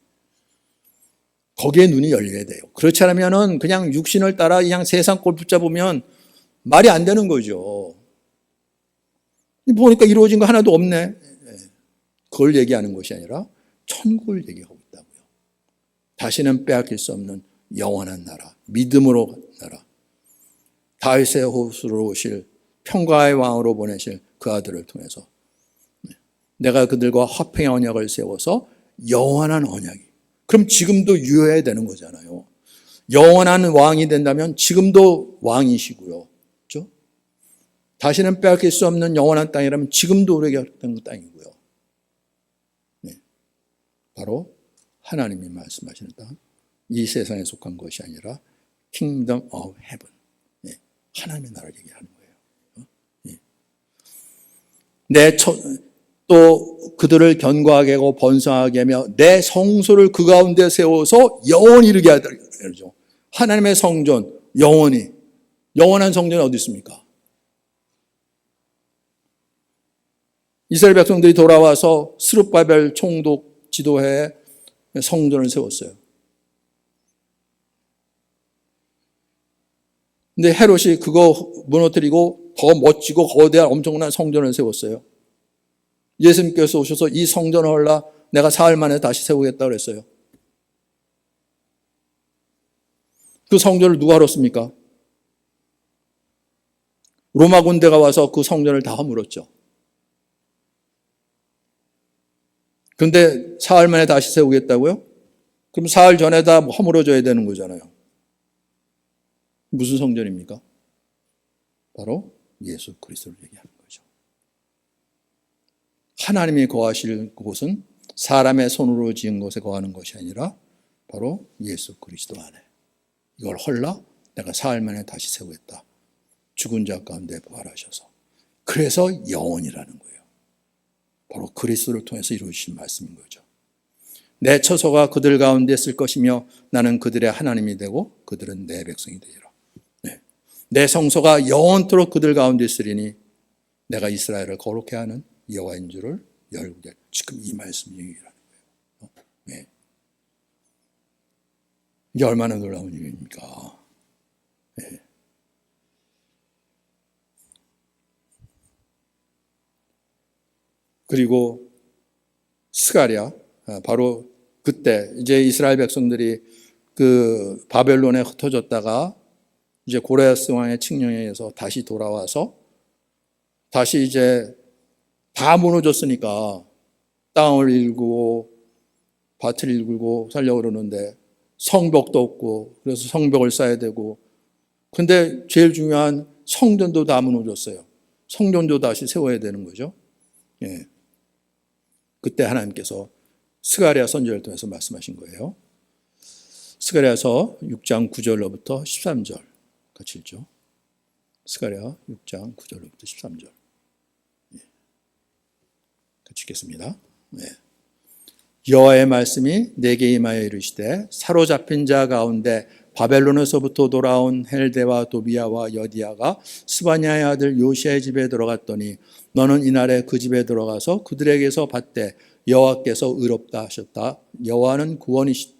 거기에 눈이 열려야 돼요. 그렇지 않으면 그냥 육신을 따라 그냥 세상 꼴 붙잡으면 말이 안 되는 거죠. 보니까 이루어진 거 하나도 없네. 그걸 얘기하는 것이 아니라 천국을 얘기하고 있다고요. 다시는 빼앗길 수 없는 영원한 나라, 믿음으로 나라, 다윗의 호수로 오실 평화의 왕으로 보내실 그 아들을 통해서 내가 그들과 화평의 언약을 세워서 영원한 언약이, 그럼 지금도 유효해야 되는 거잖아요. 영원한 왕이 된다면 지금도 왕이시고요. 그렇죠? 다시는 빼앗길 수 없는 영원한 땅이라면 지금도 우리에게 허락된 땅이고요. 네. 바로 하나님이 말씀하시는 땅, 이 세상에 속한 것이 아니라 킹덤 오브 헤븐, 네. 하나님의 나라를 얘기하는 거예요. 네. 또 그들을 견고하게 하고 번성하게 하며 내 성소를 그 가운데 세워서 영원히 이르게 하다. 그러죠. 하나님의 성전, 영원히. 영원한 성전이 어디 있습니까? 이스라엘 백성들이 돌아와서 스룹바벨 총독 지도해에 성전을 세웠어요. 근데 헤롯이 그거 무너뜨리고 더 멋지고 거대한 엄청난 성전을 세웠어요. 예수님께서 오셔서 이 성전을 헐라 내가 사흘 만에 다시 세우겠다고 그랬어요. 그 성전을 누가 헐었습니까? 로마 군대가 와서 그 성전을 다 허물었죠. 그런데 사흘 만에 다시 세우겠다고요? 그럼 사흘 전에 다 허물어져야 되는 거잖아요. 무슨 성전입니까? 바로 예수 그리스도를 얘기하는 거죠. 하나님이 거하실 곳은 사람의 손으로 지은 곳에 거하는 것이 아니라 바로 예수 그리스도 안에. 이걸 헐라 내가 사흘 만에 다시 세우겠다. 죽은 자 가운데 부활하셔서. 그래서 영원이라는 거예요. 바로 그리스도를 통해서 이루어진 말씀인 거죠. 내 처소가 그들 가운데 있을 것이며 나는 그들의 하나님이 되고 그들은 내 백성이 되리라. 네. 내 성소가 영원토록 그들 가운데 있으리니 내가 이스라엘을 거룩해 하는 여호와인 줄을 열고 지금 이 말씀 얘기라는 거예요. 네. 이게 얼마나 놀라운 일입니까? 네. 그리고 스가랴, 바로 그때 이제 이스라엘 백성들이 그 바벨론에 흩어졌다가 이제 고레스 왕의 칙령에 의해서 다시 돌아와서 다시 이제 다 무너졌으니까 땅을 일구고 밭을 일구고 살려고 그러는데 성벽도 없고 그래서 성벽을 쌓아야 되고, 근데 제일 중요한 성전도 다 무너졌어요. 성전도 다시 세워야 되는 거죠. 예. 그때 하나님께서 스가랴 선지자를 통해서 말씀하신 거예요. 스가랴서 6장 9절로부터 13절 같이 읽죠. 스가랴 6장 9절로부터 13절 같이 읽겠습니다. 네. 여호와의 말씀이 내게 임하여 이르시되 사로잡힌 자 가운데 바벨론에서부터 돌아온 헬데와 도비아와 여디아가 스바냐의 아들 요시아의 집에 들어갔더니 너는 이날에 그 집에 들어가서 그들에게서 받되 여호와께서 의롭다 하셨다. 여호와는 구원이시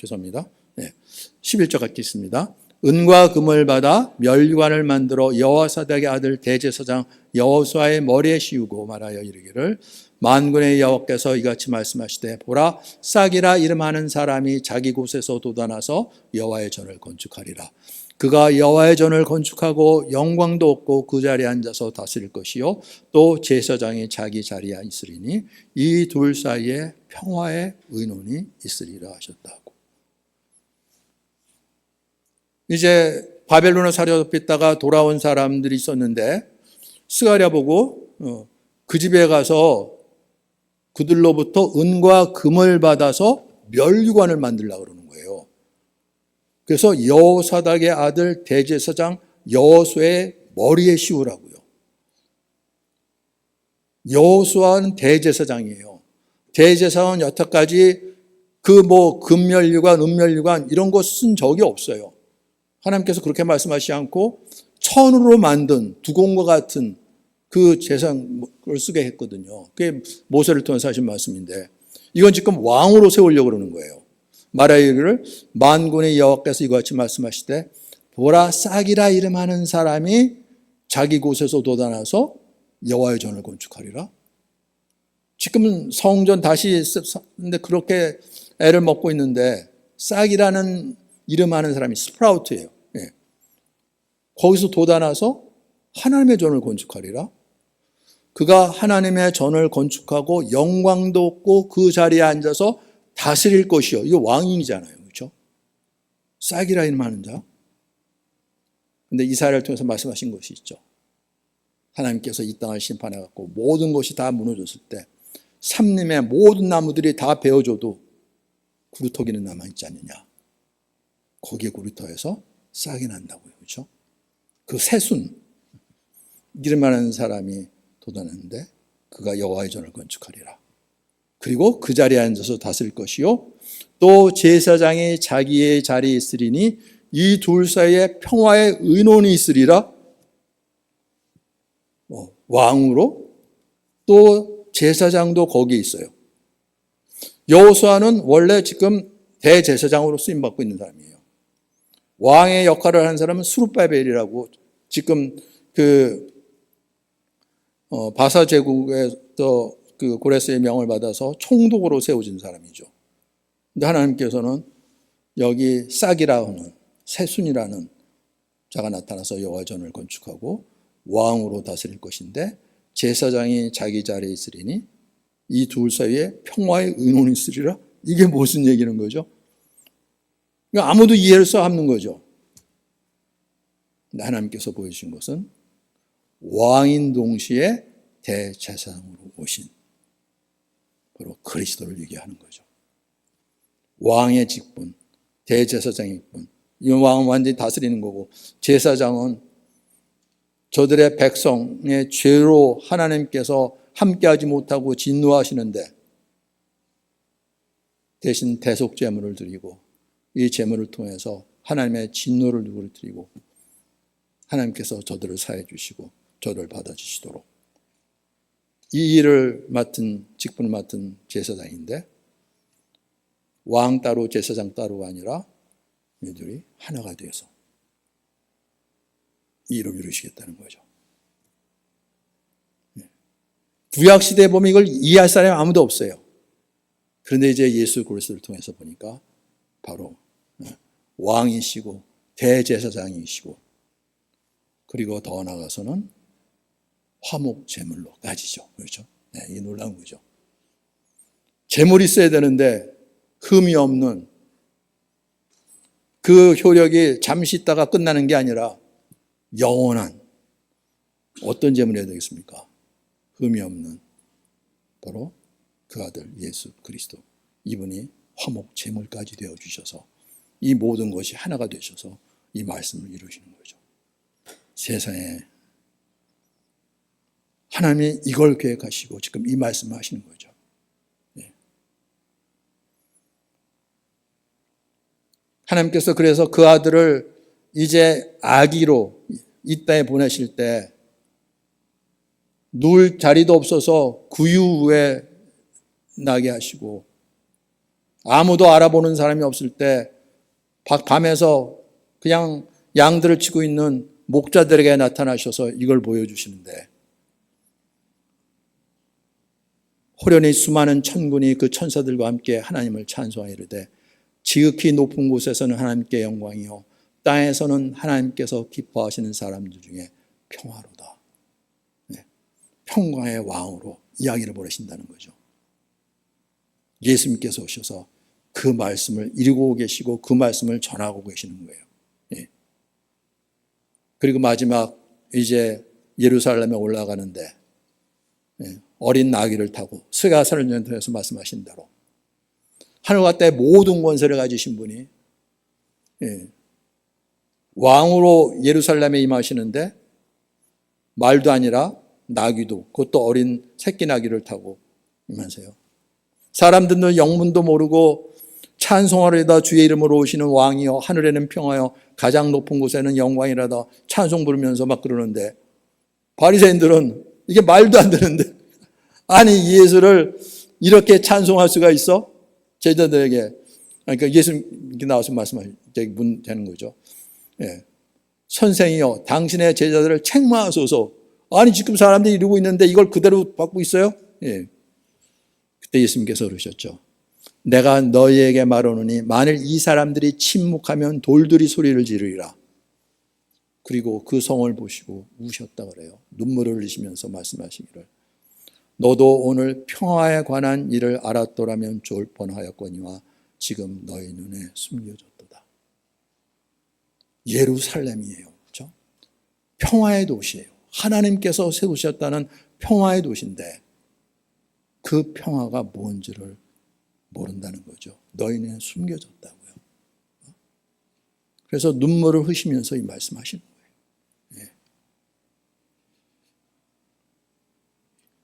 죄송합니다. 네. 11절 같겠습니다. 은과 금을 받아 멸관을 만들어 여호와 사닥의 아들 대제사장 여호수아의 머리에 씌우고 말하여 이르기를 만군의 여호와께서 이같이 말씀하시되 보라 싹이라 이름하는 사람이 자기 곳에서 돋아나서 여호와의 전을 건축하리라. 그가 여호와의 전을 건축하고 영광도 얻고 그 자리에 앉아서 다스릴 것이요 또 제사장이 자기 자리에 있으리니 이 둘 사이에 평화의 의논이 있으리라 하셨다고. 이제 바벨론에 사로잡혔다가 돌아온 사람들이 있었는데 스가랴 보고 그 집에 가서 그들로부터 은과 금을 받아서 멸관을 만들려고 그러는 거예요. 그래서 여호사닥의 아들 대제사장 여호수아의 머리에 씌우라고요. 여호수아는 대제사장이에요. 대제사장은 여태까지 금멸류관, 은멸류관 이런 거 쓴 적이 없어요. 하나님께서 그렇게 말씀하시지 않고 천으로 만든 두공과 같은 그 재상을 쓰게 했거든요. 그게 모세를 통해서 하신 말씀인데 이건 지금 왕으로 세우려고 그러는 거예요. 말하기를 만군의 여호와께서 이와 같이 말씀하시되 보라, 싹이라 이름하는 사람이 자기 곳에서 돋아나서 여호와의 전을 건축하리라. 지금은 성전 다시 근데 그렇게 애를 먹고 있는데 싹이라는 이름하는 사람이 스프라우트예요. 예. 거기서 돋아나서 하나님의 전을 건축하리라. 그가 하나님의 전을 건축하고 영광도 얻고 그 자리에 앉아서 다스릴 것이요. 이거 왕인이잖아요. 그렇죠? 싹이라 이름하는 자. 근데 이사야를 통해서 말씀하신 것이 있죠. 하나님께서 이 땅을 심판해갖고 모든 것이 다 무너졌을 때 삼림의 모든 나무들이 다 베어져도 구루터기는 남아있지 않느냐. 거기에 구루터에서 싹이 난다고요. 그렇죠? 그 새순 이름하는 사람이 돋아났는데 그가 여호와의 전을 건축하리라. 그리고 그 자리에 앉아서 다스릴 것이요. 또 제사장이 자기의 자리에 있으리니 이 둘 사이에 평화의 의논이 있으리라. 왕으로 또 제사장도 거기에 있어요. 여호수아는 원래 지금 대제사장으로 쓰임받고 있는 사람이에요. 왕의 역할을 하는 사람은 스룹바벨이라고 지금 바사 제국에서 그 고레스의 명을 받아서 총독으로 세워진 사람이죠. 근데 하나님께서는 여기 싹이라 하는 새순이라는 자가 나타나서 여호와의 전을 건축하고 왕으로 다스릴 것인데 제사장이 자기 자리에 있으리니 이 둘 사이에 평화의 의논이 있으리라. 이게 무슨 얘기는 거죠? 그러니까 아무도 이해할 수 없는 거죠. 하나님께서 보여주신 것은 왕인 동시에 대제사장으로 오신 바로 그리스도를 얘기하는 거죠. 왕의 직분, 대제사장의 직분. 이 왕은 완전히 다스리는 거고 제사장은 저들의 백성의 죄로 하나님께서 함께하지 못하고 진노하시는데 대신 대속 제물을 드리고 이 제물을 통해서 하나님의 진노를 누그러뜨리고 하나님께서 저들을 사해 주시고 저들을 받아주시도록 이 일을 맡은 직분을 맡은 제사장인데 왕 따로 제사장 따로가 아니라 이들이 하나가 되어서 이 일을 이루시겠다는 거죠. 구약시대에 보면 이걸 이해할 사람이 아무도 없어요. 그런데 이제 예수 그리스도를 통해서 보니까 바로 왕이시고 대제사장이시고 그리고 더 나아가서는 화목 제물로까지죠. 그렇죠? 네, 이게 놀라운 거죠. 제물이 있어야 되는데 흠이 없는 그 효력이 잠시 있다가 끝나는 게 아니라 영원한 어떤 제물이 되겠습니까? 흠이 없는 바로 그 아들 예수 그리스도 이분이 화목 제물까지 되어주셔서 이 모든 것이 하나가 되셔서 이 말씀을 이루시는 거죠. 세상에 하나님이 이걸 계획하시고 지금 이 말씀을 하시는 거죠. 네. 하나님께서 그래서 그 아들을 이제 아기로 이 땅에 보내실 때 누울 자리도 없어서 구유에 나게 하시고 아무도 알아보는 사람이 없을 때 밤에서 그냥 양들을 치고 있는 목자들에게 나타나셔서 이걸 보여주시는데 호련히 수많은 천군이 그 천사들과 함께 하나님을 찬송하여 이르되 지극히 높은 곳에서는 하나님께 영광이요 땅에서는 하나님께서 기뻐하시는 사람들 중에 평화로다. 네. 평강의 왕으로 이야기를 벌이신다는 거죠. 예수님께서 오셔서 그 말씀을 이루고 계시고 그 말씀을 전하고 계시는 거예요. 네. 그리고 마지막 이제 예루살렘에 올라가는데 네. 어린 나귀를 타고 스가랴서를 통해서 말씀하신 대로 하늘과 땅의 모든 권세를 가지신 분이 예, 왕으로 예루살렘에 임하시는데 말도 아니라 나귀도 그것도 어린 새끼 나귀를 타고 임하세요. 사람들은 영문도 모르고 찬송하리다 주의 이름으로 오시는 왕이여 하늘에는 평화여 가장 높은 곳에는 영광이라다 찬송 부르면서 막 그러는데 바리새인들은 이게 말도 안 되는데 아니 예수를 이렇게 찬송할 수가 있어? 제자들에게 그러니까 예수님 나와서 말씀하시는 문 되는 거죠. 예. 선생이여 당신의 제자들을 책망하소서. 아니 지금 사람들이 이러고 있는데 이걸 그대로 받고 있어요? 예. 그때 예수님께서 그러셨죠. 내가 너희에게 말하노니 만일 이 사람들이 침묵하면 돌들이 소리를 지르리라. 그리고 그 성을 보시고 우셨다 그래요. 눈물을 흘리시면서 말씀하시기를 너도 오늘 평화에 관한 일을 알았더라면 좋을 뻔하였거니와 지금 너희 눈에 숨겨졌도다. 예루살렘이에요. 그렇죠? 평화의 도시예요. 하나님께서 세우셨다는 평화의 도시인데 그 평화가 뭔지를 모른다는 거죠. 너희 눈에 숨겨졌다고요. 그래서 눈물을 흘리시면서 이 말씀하시는 거예요. 예.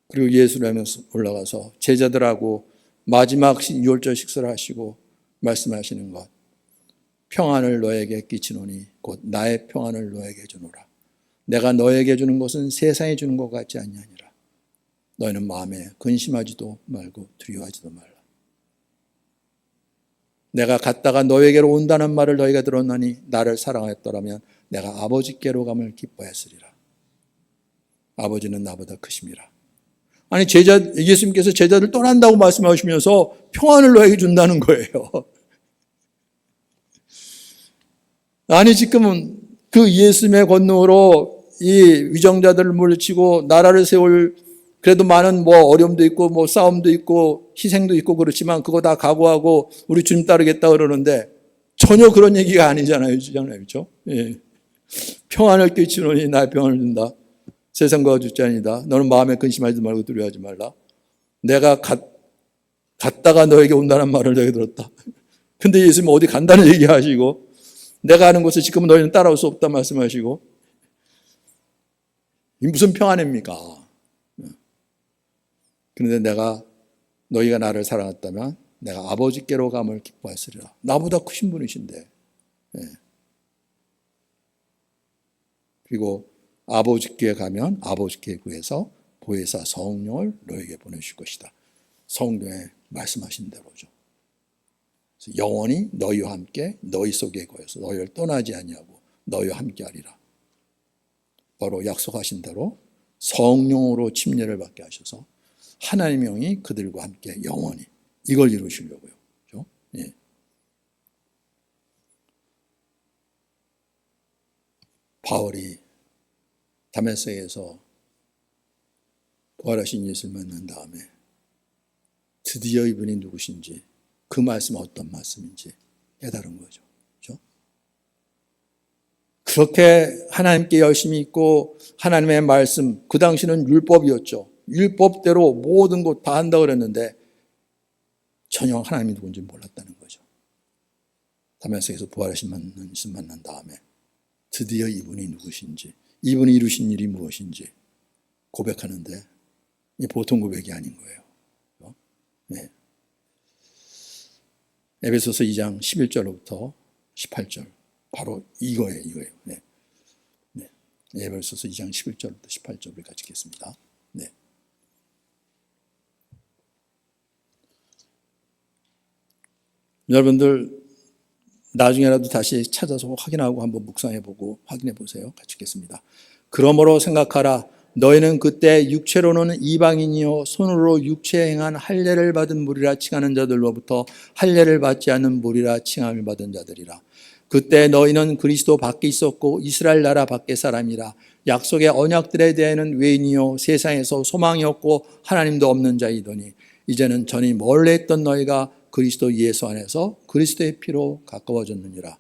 그리고 예루살렘에 올라가서 제자들하고 마지막 유월절 식사를 하시고 말씀하시는 것. 평안을 너에게 끼치노니 곧 나의 평안을 너에게 주노라. 내가 너에게 주는 것은 세상에 주는 것 같지 아니하니라. 너희는 마음에 근심하지도 말고 두려워하지도 말라. 내가 갔다가 너에게로 온다는 말을 너희가 들었나니 나를 사랑하였더라면 내가 아버지께로 감을 기뻐했으리라. 아버지는 나보다 크심이라. 아니 예수님께서 제자들 떠난다고 말씀하시면서 평안을 너에게 준다는 거예요. 아니 지금은 그 예수님의 권능으로 이 위정자들을 물리치고 나라를 세울 그래도 많은 어려움도 있고 싸움도 있고 희생도 있고 그렇지만 그거 다 각오하고 우리 주님 따르겠다 그러는데 전혀 그런 얘기가 아니잖아요. 그렇죠? 예. 평안을 끼치노니 나의 평안을 준다. 세상과 주지 아니다. 너는 마음에 근심하지 말고 두려워하지 말라. 내가 갔다가 너에게 온다는 말을 너에게 들었다. 근데 예수님은 어디 간다는 얘기하시고 내가 하는 것을 지금은 너희는 따라올 수 없다 말씀하시고 이 무슨 평안입니까? 그런데 너희가 나를 사랑했다면 내가 아버지께로 감을 기뻐했으리라. 나보다 크신 분이신데. 예. 그리고 아버지께 가면 아버지께 구해서 보혜사 성령을 너에게 보내실 것이다. 성경에 말씀하신 대로죠. 영원히 너희와 함께 너희 속에 거해서 너희를 떠나지 아니하고 너희와 함께 하리라. 바로 약속하신 대로 성령으로 침례를 받게 하셔서 하나님의 영이 그들과 함께 영원히 이걸 이루시려고요. 그렇죠? 예. 바울이 다메섹에서 부활하신 예수를 만난 다음에 드디어 이분이 누구신지 그 말씀은 어떤 말씀인지 깨달은 거죠. 그렇죠? 그렇게 하나님께 열심히 있고 하나님의 말씀, 그 당시는 율법이었죠. 율법대로 모든 것 다 한다고 그랬는데 전혀 하나님이 누군지 몰랐다는 거죠. 다메섹에서 부활하신 예수 만난 다음에 드디어 이분이 누구신지, 이분이 이루신 일이 무엇인지 고백하는데 이 보통 고백이 아닌 거예요. 네. 에베소서 2장 11절로부터 18절 바로 이거예요. 네. 네. 에베소서 2장 11절부터 18절을 같이 읽겠습니다. 네. 여러분들 나중에라도 다시 찾아서 확인하고 한번 묵상해보고 확인해보세요. 같이 읽겠습니다. 그러므로 생각하라. 너희는 그때 육체로는 이방인이요 손으로 육체에 행한 할례를 받은 무리라 칭하는 자들로부터 할례를 받지 않는 무리라 칭함을 받은 자들이라. 그때 너희는 그리스도 밖에 있었고 이스라엘 나라 밖의 사람이라. 약속의 언약들에 대해는 외인이요 세상에서 소망이 없고 하나님도 없는 자이더니 이제는 전이 멀리 있던 너희가 그리스도 예수 안에서 그리스도의 피로 가까워졌느니라.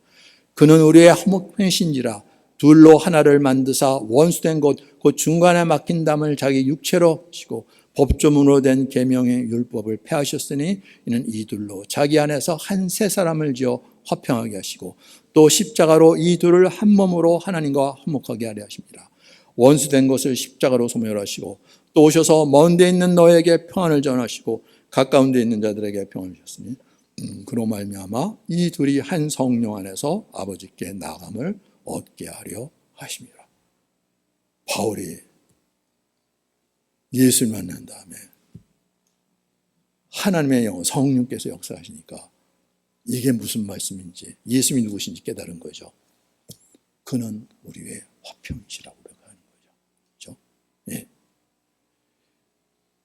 그는 우리의 화목편이신지라. 둘로 하나를 만드사 원수된 것 곧 중간에 막힌 담을 자기 육체로 치고 법조문으로 된 계명의 율법을 폐하셨으니 이는 이 둘로 자기 안에서 한 세 사람을 지어 화평하게 하시고 또 십자가로 이 둘을 한 몸으로 하나님과 화목하게 하려 하십니다. 원수된 것을 십자가로 소멸하시고 또 오셔서 먼 데 있는 너에게 평안을 전하시고 가까운 데 있는 자들에게 평안을 주셨으니 그로 말미암아 이 둘이 한 성령 안에서 아버지께 나감을 얻게 하려 하십니다. 바울이 예수를 만난 다음에 하나님의 영혼 성령께서 역사하시니까 이게 무슨 말씀인지, 예수님이 누구신지 깨달은 거죠. 그는 우리의 화평이시라고 고백하는 거죠. 그렇죠? 예.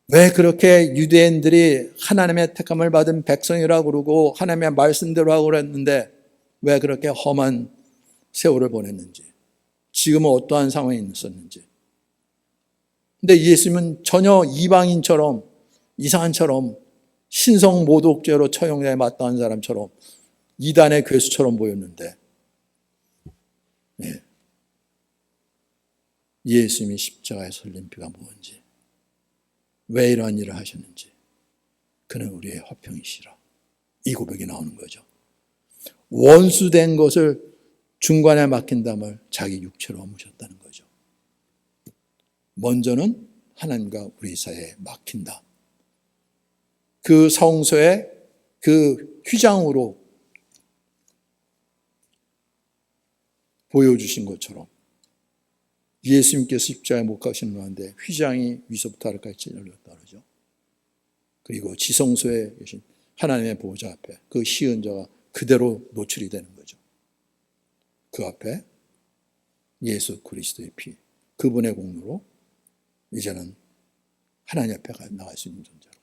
왜 그렇게 유대인들이 하나님의 택함을 받은 백성이라고 그러고 하나님의 말씀대로 하고 그랬는데 왜 그렇게 험한 세월을 보냈는지, 지금은 어떠한 상황이 있었는지. 근데 예수님은 전혀 이방인처럼, 이상한처럼, 신성 모독죄로 처형에 마땅한 사람처럼, 이단의 괴수처럼 보였는데 예수님이 십자가에서 흘린 피가 뭔지, 왜 이러한 일을 하셨는지, 그는 우리의 화평이시라, 이 고백이 나오는 거죠. 원수된 것을 중간에 막힌 담을 자기 육체로 옮으셨다는 거죠. 먼저는 하나님과 우리 사이에 막힌다. 그 성소의 그 휘장으로 보여주신 것처럼 예수님께서 십자가에 못 가시는 가운데 휘장이 위서부터 아래까지 열렸다 그러죠. 그리고 지성소에 계신 하나님의 보호자 앞에 그 시은자가 그대로 노출이 되는 거죠. 그 앞에 예수 그리스도의 피, 그분의 공로로 이제는 하나님 앞에 나갈 수 있는 존재로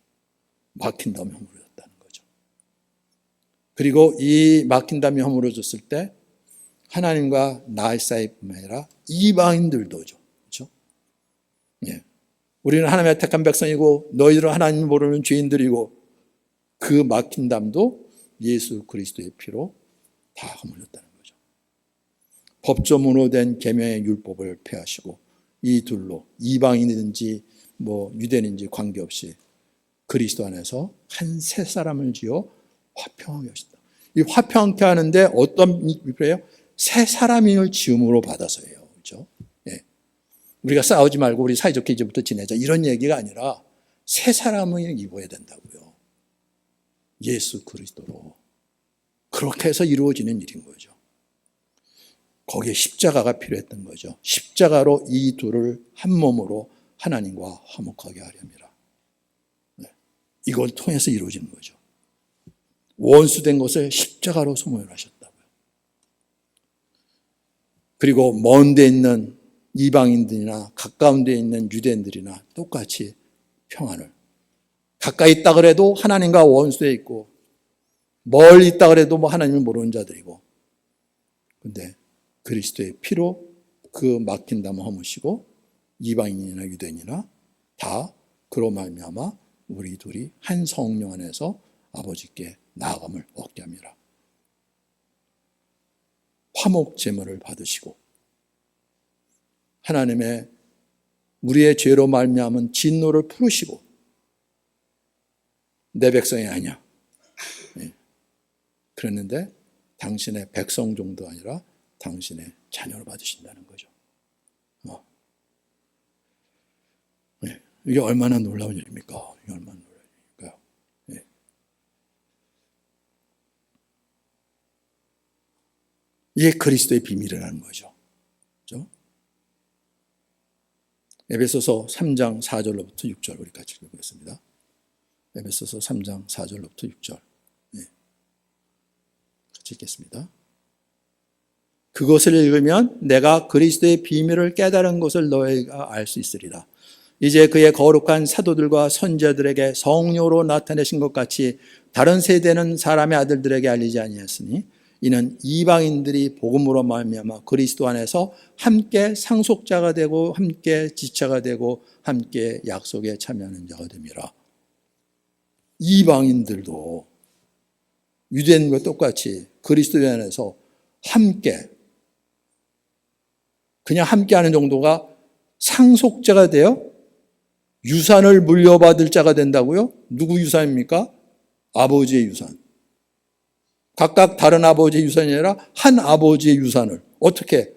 막힌 다음에 허물어졌다는 거죠. 그리고 이 막힌 다음에 허물어졌을 때 하나님과 나의 사이뿐만 아니라 이방인들도죠. 그렇죠? 예. 우리는 하나님의 택한 백성이고 너희들은 하나님 모르는 죄인들이고, 그 막힌 담도 예수 그리스도의 피로 다 허물렸다는 거죠. 법조문으로 된 계명의 율법을 폐하시고 이 둘로 이방인이든지 유대인인지 관계없이 그리스도 안에서 한 새 사람을 지어 화평하게 하셨다. 이 화평케 하는데 어떤 일이에요? 새 사람을 지음으로 받아서예요. 그렇죠? 예. 우리가 싸우지 말고 우리 사이좋게 이제부터 지내자, 이런 얘기가 아니라 새 사람을 입어야 된다고요. 예수 그리스도로. 그렇게 해서 이루어지는 일인 거죠. 거기에 십자가가 필요했던 거죠. 십자가로 이 둘을 한 몸으로 하나님과 화목하게 하렵니다. 네. 이걸 통해서 이루어지는 거죠. 원수된 것을 십자가로 소멸하셨다고요. 그리고 먼 데 있는 이방인들이나 가까운 데 있는 유대인들이나 똑같이 평안을, 가까이 있다 그래도 하나님과 원수되어 있고 멀리 있다 그래도 하나님을 모르는 자들이고, 근데 그리스도의 피로 그 막힌 담을 허무시고 이방인이나 유대인이나 다 그로 말미암아 우리 둘이 한 성령 안에서 아버지께 나아감을 얻게 합니다. 화목 제물을 받으시고 하나님의 우리의 죄로 말미암은 진노를 풀으시고, 내 백성이 아니야. 그랬는데 당신의 백성 정도 아니라 당신의 자녀로 받으신다는 거죠. 이게 얼마나 놀라운 일입니까? 이게 얼마나 놀라운 일일까요? 이게 그리스도의 비밀이라는 거죠. 그렇죠? 에베소서 3장 4절로부터 6절 우리 같이 읽어보겠습니다. 에베소서 3장 4절로부터 6절. 같이 읽겠습니다. 그것을 읽으면 내가 그리스도의 비밀을 깨달은 것을 너희가 알 수 있으리라. 이제 그의 거룩한 사도들과 선지자들에게 성령으로 나타내신 것 같이 다른 세대는 사람의 아들들에게 알리지 아니하였으니 이는 이방인들이 복음으로 말미암아 그리스도 안에서 함께 상속자가 되고 함께 지체가 되고 함께 약속에 참여하는 자가 됨이라. 이방인들도 유대인과 똑같이 그리스도 안에서 함께, 그냥 함께하는 정도가 상속자가 되어 유산을 물려받을 자가 된다고요? 누구 유산입니까? 아버지의 유산. 각각 다른 아버지의 유산이 아니라 한 아버지의 유산을 어떻게?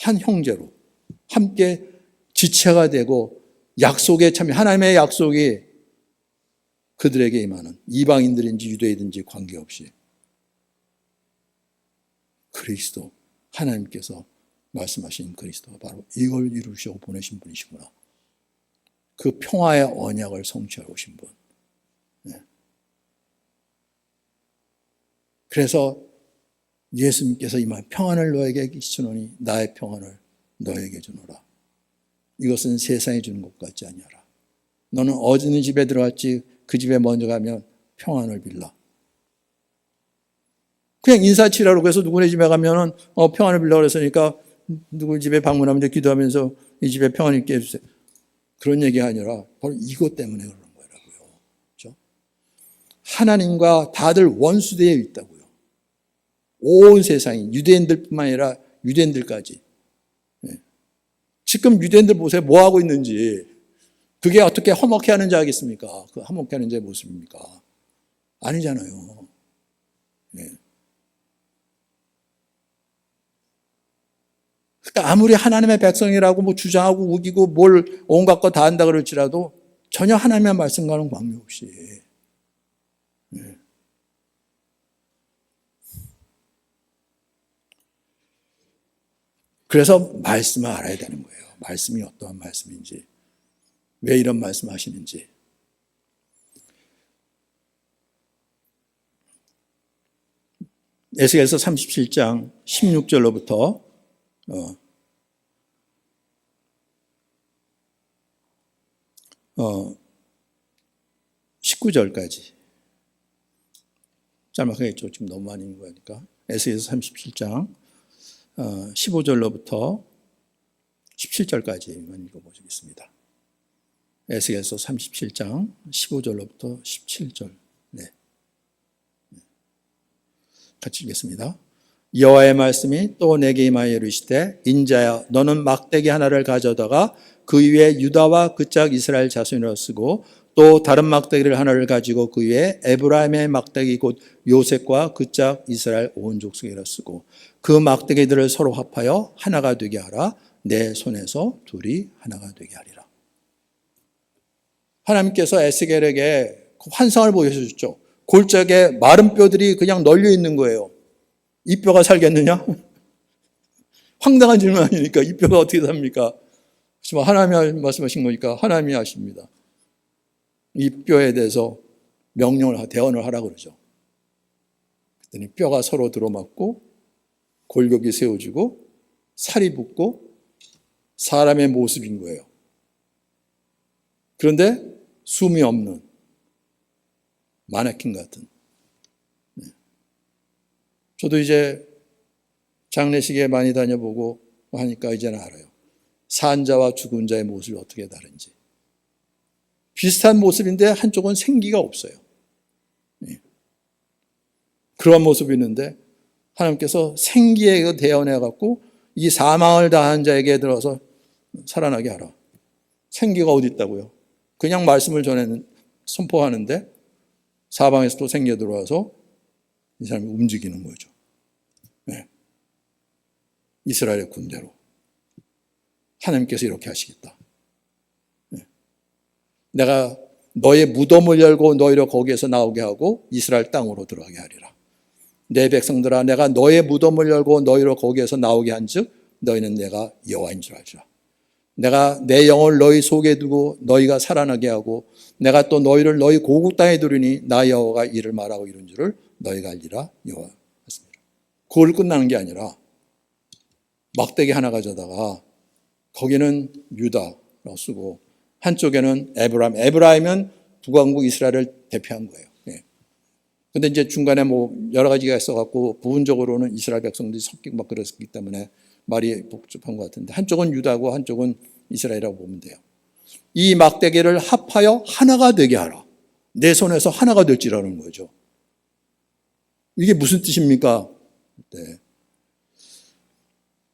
한 형제로 함께 지체가 되고 약속에 참여, 하나님의 약속이 그들에게 임하는, 이방인들인지 유대인든지 관계없이 그리스도, 하나님께서 말씀하신 그리스도가 바로 이걸 이루시고 보내신 분이시구나. 그 평화의 언약을 성취하러 오신 분. 네. 그래서 예수님께서 이만 평안을 너에게 주노니 나의 평안을 너에게 주노라. 이것은 세상이 주는 것 같지 아니하라. 너는 어느 집에 들어갔지 그 집에 먼저 가면 평안을 빌라. 그냥 인사치라고 해서 누구네 집에 가면은 평안을 빌라 그랬으니까 누구 집에 방문하면 이제 기도하면서 이 집에 평안 있게 해주세요. 그런 얘기가 아니라 바로 이것 때문에 그러는 거라고요. 그렇죠? 하나님과 다들 원수되어 있다고요. 온 세상이 유대인들뿐만 아니라 유대인들까지. 네. 지금 유대인들 보세요. 뭐 하고 있는지. 그게 어떻게 험악해 하는지 알겠습니까? 그 험악해 하는 자의 모습입니까? 아니잖아요. 네. 그러니까 아무리 하나님의 백성이라고 뭐 주장하고 우기고 뭘 온갖 거 다 한다 그럴지라도 전혀 하나님의 말씀과는 관계없이. 네. 그래서 말씀을 알아야 되는 거예요. 말씀이 어떠한 말씀인지, 왜 이런 말씀 하시는지. 에스겔서 37장 16절로부터 19절까지. 짤막하게 했죠. 지금 너무 많이 읽는 거니까. 에스겔서 37장 15절로부터 17절까지만 읽어보시겠습니다. 에스겔서 37장 15절로부터 17절. 네. 같이 읽겠습니다. 여호와의 말씀이 또 내게 임하여 이르시되 인자야 너는 막대기 하나를 가져다가 그 위에 유다와 그 짝 이스라엘 자손이라 쓰고 또 다른 막대기를 하나를 가지고 그 위에 에브라임의 막대기 곧 요셉과 그 짝 이스라엘 온 족속이라 쓰고 그 막대기들을 서로 합하여 하나가 되게 하라. 내 손에서 둘이 하나가 되게 하리라. 하나님께서 에스겔에게 환상을 보여주셨죠. 골짜기에 마른 뼈들이 그냥 널려 있는 거예요. 이 뼈가 살겠느냐? 황당한 질문 아니니까 이 뼈가 어떻게 삽니까? 하지만 하나님이 말씀하신 거니까 하나님이 아십니다. 이 뼈에 대해서 대언을 하라고 그러죠. 그랬더니 뼈가 서로 들어맞고 골격이 세워지고 살이 붙고 사람의 모습인 거예요. 그런데 숨이 없는 마네킹 같은. 저도 이제 장례식에 많이 다녀보고 하니까 이제는 알아요. 산자와 죽은 자의 모습이 어떻게 다른지. 비슷한 모습인데 한쪽은 생기가 없어요. 그런 모습이 있는데 하나님께서 생기에 대언해갖고 이 사망을 당한 자에게 들어서 살아나게 하라. 생기가 어디 있다고요? 그냥 말씀을 선포하는데 사방에서 또 생겨 들어와서 이 사람이 움직이는 거죠. 네. 이스라엘의 군대로. 하나님께서 이렇게 하시겠다. 네. 내가 너의 무덤을 열고 너희를 거기에서 나오게 하고 이스라엘 땅으로 들어가게 하리라. 내 백성들아 내가 너의 무덤을 열고 너희를 거기에서 나오게 한즉 너희는 내가 여호와인 줄 알지라. 내가 내 영을 너희 속에 두고 너희가 살아나게 하고 내가 또 너희를 너희 고국 땅에 두리니 나 여호와가 이를 말하고 이룬 줄을 너희가 알리라. 여호와 하십니다. 그걸 끝나는 게 아니라 막대기 하나 가져다가 거기는 유다라고 쓰고 한쪽에는 에브라임은 북왕국 이스라엘을 대표한 거예요. 그런데 이제 중간에 뭐 여러 가지가 있어갖고 부분적으로는 이스라엘 백성들이 섞이고 막 그랬기 때문에 말이 복잡한 것 같은데 한쪽은 유다고 한쪽은 이스라엘이라고 보면 돼요. 이 막대기를 합하여 하나가 되게 하라. 내 손에서 하나가 될지라는 거죠. 이게 무슨 뜻입니까? 네.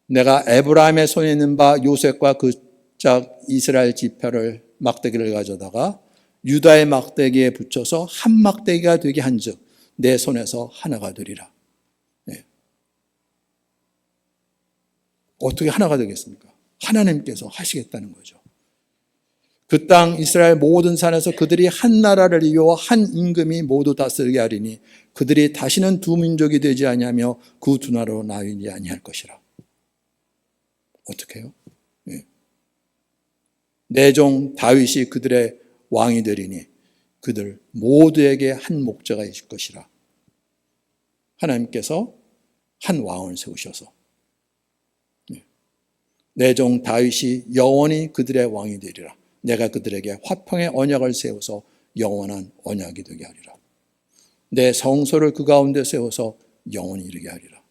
내가 에브라임의 손에 있는 바 요셉과 그 짝 이스라엘 지파를 막대기를 가져다가 유다의 막대기에 붙여서 한 막대기가 되게 한즉 내 손에서 하나가 되리라. 네. 어떻게 하나가 되겠습니까? 하나님께서 하시겠다는 거죠. 그 땅 이스라엘 모든 산에서 그들이 한 나라를 이루어 한 임금이 모두 다스리게 하리니 그들이 다시는 두 민족이 되지 아니하며 그 두 나라로 나뉘지 아니할 것이라. 어떻게 해요? 내 종 다윗이 그들의 왕이 되리니 그들 모두에게 한 목자가 있을 것이라. 하나님께서 한 왕을 세우셔서 내 종 다윗이 영원히 그들의 왕이 되리라. 내가 그들에게 화평의 언약을 세워서 영원한 언약이 되게 하리라. 내 성소를 그 가운데 세워서 영원히 이르게 하리라.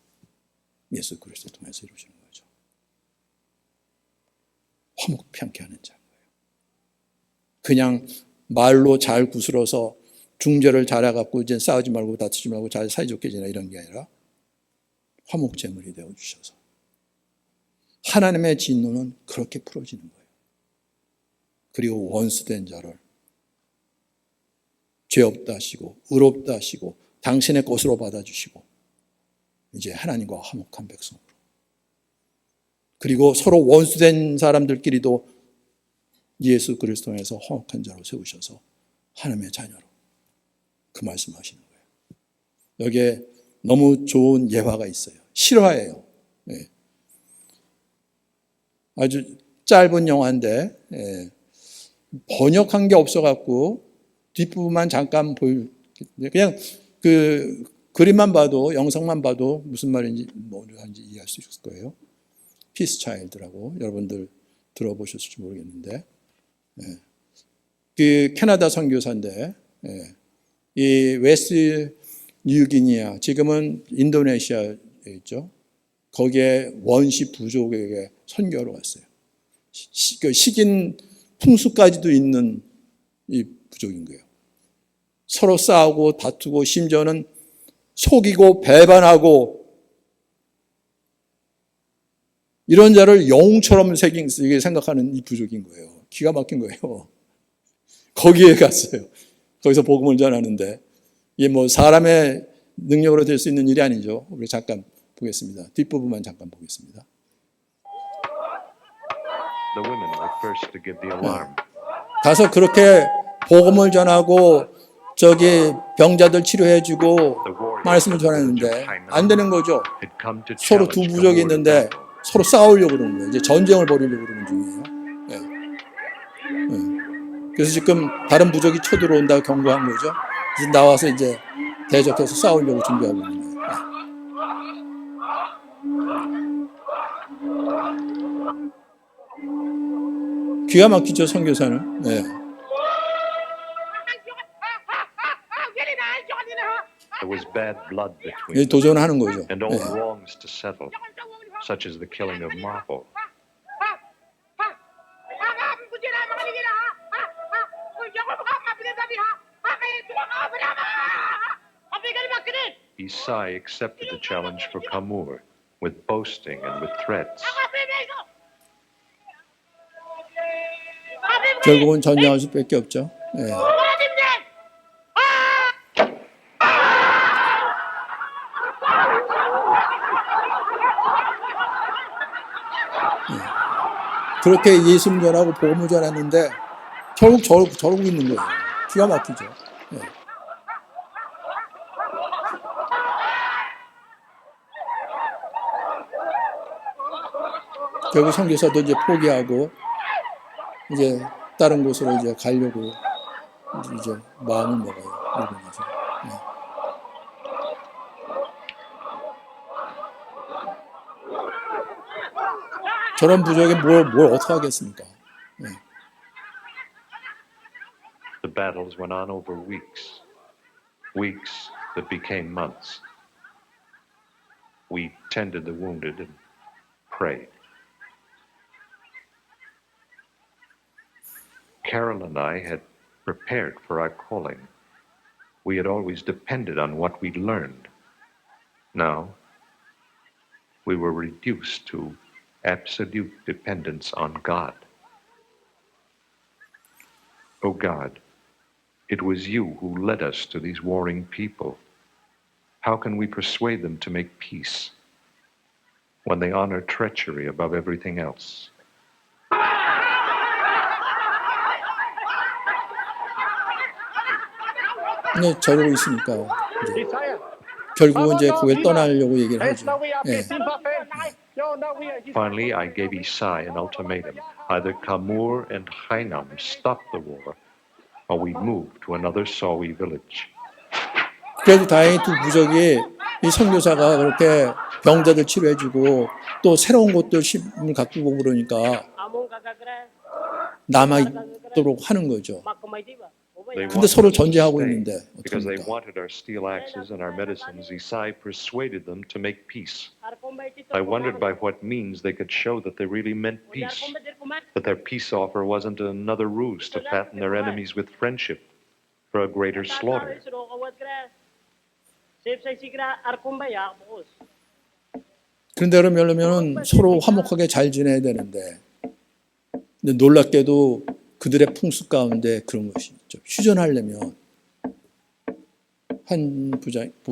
예수 그리스도 통해서 이루시는 거죠. 화목평케 하는 자인 거예요. 그냥 말로 잘 구슬어서 중재를 잘해갖고 이제 싸우지 말고 다투지 말고 잘 사이좋게 지내 이런 게 아니라 화목제물이 되어주셔서 하나님의 진노는 그렇게 풀어지는 거예요. 그리고 원수된 자를 죄 없다 하시고 의롭다 하시고 당신의 것으로 받아주시고 이제 하나님과 화목한 백성으로, 그리고 서로 원수된 사람들끼리도 예수 그리스도 통해서 화목한 자로 세우셔서 하나님의 자녀로 그 말씀하시는 거예요. 여기에 너무 좋은 예화가 있어요. 실화예요. 네. 아주 짧은 영화인데 번역한 게 없어갖고 뒷부분만 잠깐 그냥 그 그림만 봐도 영상만 봐도 무슨 말인지 뭐 하는지 이해할 수 있을 거예요. 피스 차일드라고 여러분들 들어보셨을지 모르겠는데 그 캐나다 선교사인데 이 웨스트 뉴기니아 지금은 인도네시아에 있죠. 거기에 원시 부족에게 선교로 갔어요. 식인 풍수까지도 있는 이 부족인 거예요. 서로 싸우고 다투고 심지어는 속이고 배반하고 이런 자를 영웅처럼 생각하는 이 부족인 거예요. 기가 막힌 거예요. 거기에 갔어요. 거기서 복음을 전하는데 이게 뭐 사람의 능력으로 될 수 있는 일이 아니죠. 우리 잠깐 보겠습니다. 뒷부분만 잠깐 보겠습니다. The women were first to give the alarm. 가서 그렇게 복음을 전하고 저기 병자들 치료해주고 말씀을 전했는데 안 되는 거죠. Had come to 서로 두 challenge 부족이 the 있는데 Lord. 서로 싸우려고 그러는 거예요. 이제 전쟁을 벌이려고 그러는 중이에요. 그래서 지금 다른 부족이 쳐들어온다고 경고한 거죠. 이제 나와서 이제 대적해서 싸우려고 준비하고 있는 거예요. 기가 막히죠, 선교사는. 네. There was bad blood between them, 도전하는 거죠. and old 네. wrongs to settle, such as the killing of Marple. Isai accepted the challenge for Kamur with boasting and with threats. 결국은 전쟁할 수밖에 없죠. 네. 그렇게 예수님 전하고 복음을 전했는데 결국 저러고 있는 거예요. 기가 막히죠. 네. 결국 선교사도 이제 포기하고 이제 다른 곳으로 이제 가려고 이제 마음을 먹어요. 일본에서. 네. 저런 부족에 뭘 어떻게 하겠습니까? 네. The battles went on over weeks, weeks that became months. We tended the wounded and prayed. Carol and I had prepared for our calling. We had always depended on what we'd learned. Now, we were reduced to absolute dependence on God. Oh God, it was you who led us to these warring people. How can we persuade them to make peace when they honor treachery above everything else? 근데 저러고 있으니까 이제 결국은 이제 그걸 떠나려고 얘기를 하죠. 예. Finally, I gave Isai an ultimatum. Either Kamur and Hainam stop the war, or we move to another Sawi village. 그래도 다행히 두 부족이 이 선교사가 그렇게 병자들 치료해주고 또 새로운 곳들 힘을 갖고 오고 그러니까 남아있도록 하는 거죠. They 근데 서로 wanted us to 전쟁하고 stay. 있는데 Because they 어떡합니까? wanted our steel axes and our medicines, Isai persuaded them to make peace. I wondered by what means they could show that they really meant peace, that their peace offer wasn't another ruse to fatten their enemies with friendship for a greater slaughter. 그런데 그러려면 서로 화목하게 잘 지내야 되는데 근데 놀랍게도 그들의 풍습 가운데 그런 것이 있죠. 휴전하려면 한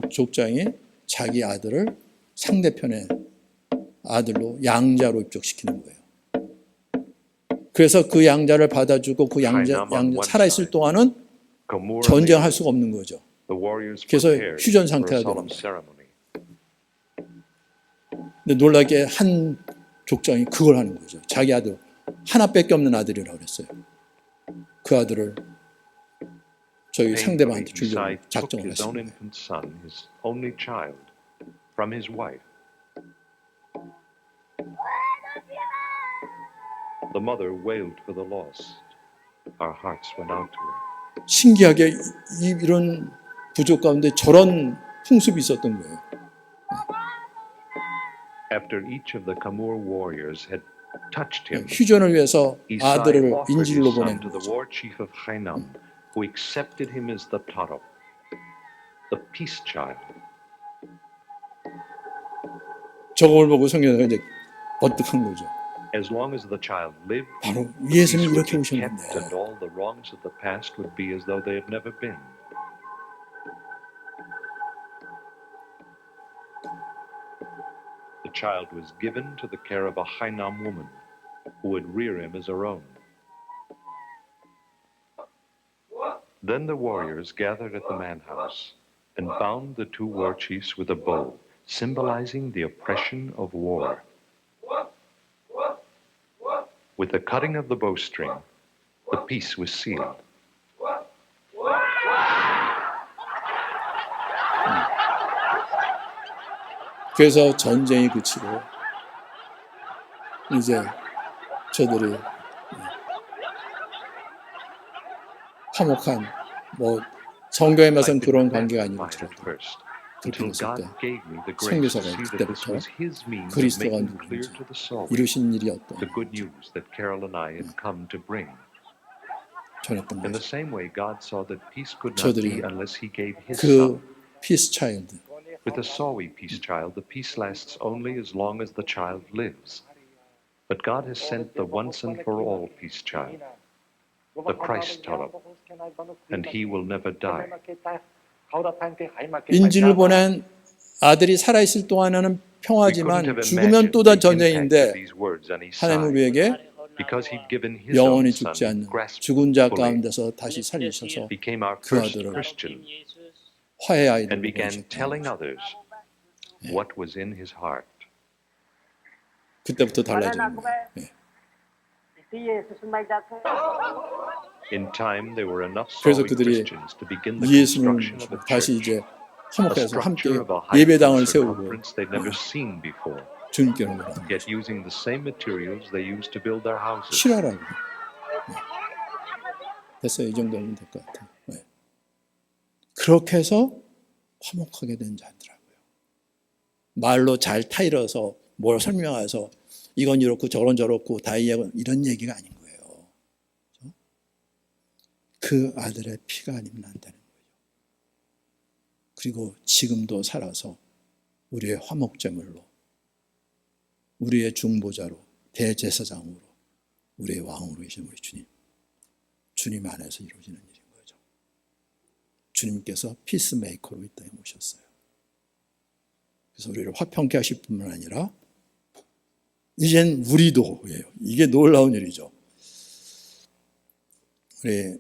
족장이 자기 아들을 상대편의 아들로 양자로 입적시키는 거예요. 그래서 그 양자를 받아주고 그 양자 살아있을 동안은 Kamur 전쟁할 수가 없는 거죠. the warriors 그래서 prepared 휴전 for a 상태가 solemn 되는 거예요. ceremony. 근데 놀랍게 한 족장이 그걸 하는 거죠. 자기 아들 하나밖에 없는 아들이라고 그랬어요. 그 아들을 저희 상대방한테 Painfully, 주려고 Isai took 작정을 his own 했습니다. infant son, his only child, from his wife. The mother wailed for the lost. Our hearts went out to her. 신기하게 이런 부족 가운데 저런 풍습이 있었던 거예요. After each of the Kamur warriors had touched him, 휴전을 위해서 Isai 아들을 offered his 인질로 son 보낸 to the 거죠. war chief of Hainam, who accepted him as the Taro, the peace child. 저걸 보고 성경은 이제 버뜩한 거죠. As long as the child lived, 바로 the 예수님이 peace would 이렇게 be kept, 오셨는데 and all the wrongs of the past would be as though they had never been. The child was given to the care of a Hainam woman, who would rear him as her own. Then the warriors gathered at the manhouse and bound the two war chiefs with a bow, symbolizing the oppression of war. With the cutting of the bowstring, the peace was sealed. 그래서 전쟁이 그치고 이제 저들이 화목한 성경에 봐서는 그런 관계가 아니고 그렇게 됐을 때 선교사가 그때부터 그리스도가 누구인지 이루신 일이 어떤 The good news that Carol and I had come to bring. 전했던 In the 거죠. same way, God saw that peace could not 저들이 be unless He gave His 그 Son. 피스 차일드 With a Sawi peace child, the peace lasts only as long as the child lives. But God has sent the once and for all peace child, the Christ Torah, and He will never die. 인질을 보낸 아들이 살아있을 동안에는 We couldn't 평화지만 have 죽으면 imagined 또 다 the impact of 전쟁인데 these words on 하나님 Isai, 우리에게 because He'd given His own 영원히 죽지 Son, 않는 grasped 죽은 자 fully, 가운데서 다시 살리셔서 became our 그 first 아들을 Christian, 화해 and 아이들로 began telling 보내셨다. others what was in His heart. 그때부터 달라지는 거예요. 예. In time, there were enough 그래서 Sawi 그들이 Christians to begin the 예수님을 construction of a 다시 church, 이제 a 화목해서 함께 structure of a height 예배당을 and 세우고 circumference they'd never seen before, 주님께 오는 거라는 yet 거죠. using the same materials they used to build their houses. 실화라고. 됐어요. 이 정도면 될 것 같아요. 네. 그렇게 해서 화목하게 된 자더라고요. 말로 잘 타일어서 뭘 설명해서 이건 이렇고 저건 저렇고 다이아건 이런 얘기가 아닌 거예요. 그렇죠? 그 아들의 피가 아니면 안 되는 거예요. 그리고 지금도 살아서 우리의 화목제물로, 우리의 중보자로, 대제사장으로, 우리의 왕으로 계신 우리 주님. 주님 안에서 이루어지는 일인 거죠. 주님께서 피스메이커로 이 땅에 오셨어요. 그래서 우리를 화평케 하실 뿐만 아니라 이젠 우리도예요. 이게 놀라운 일이죠. 우리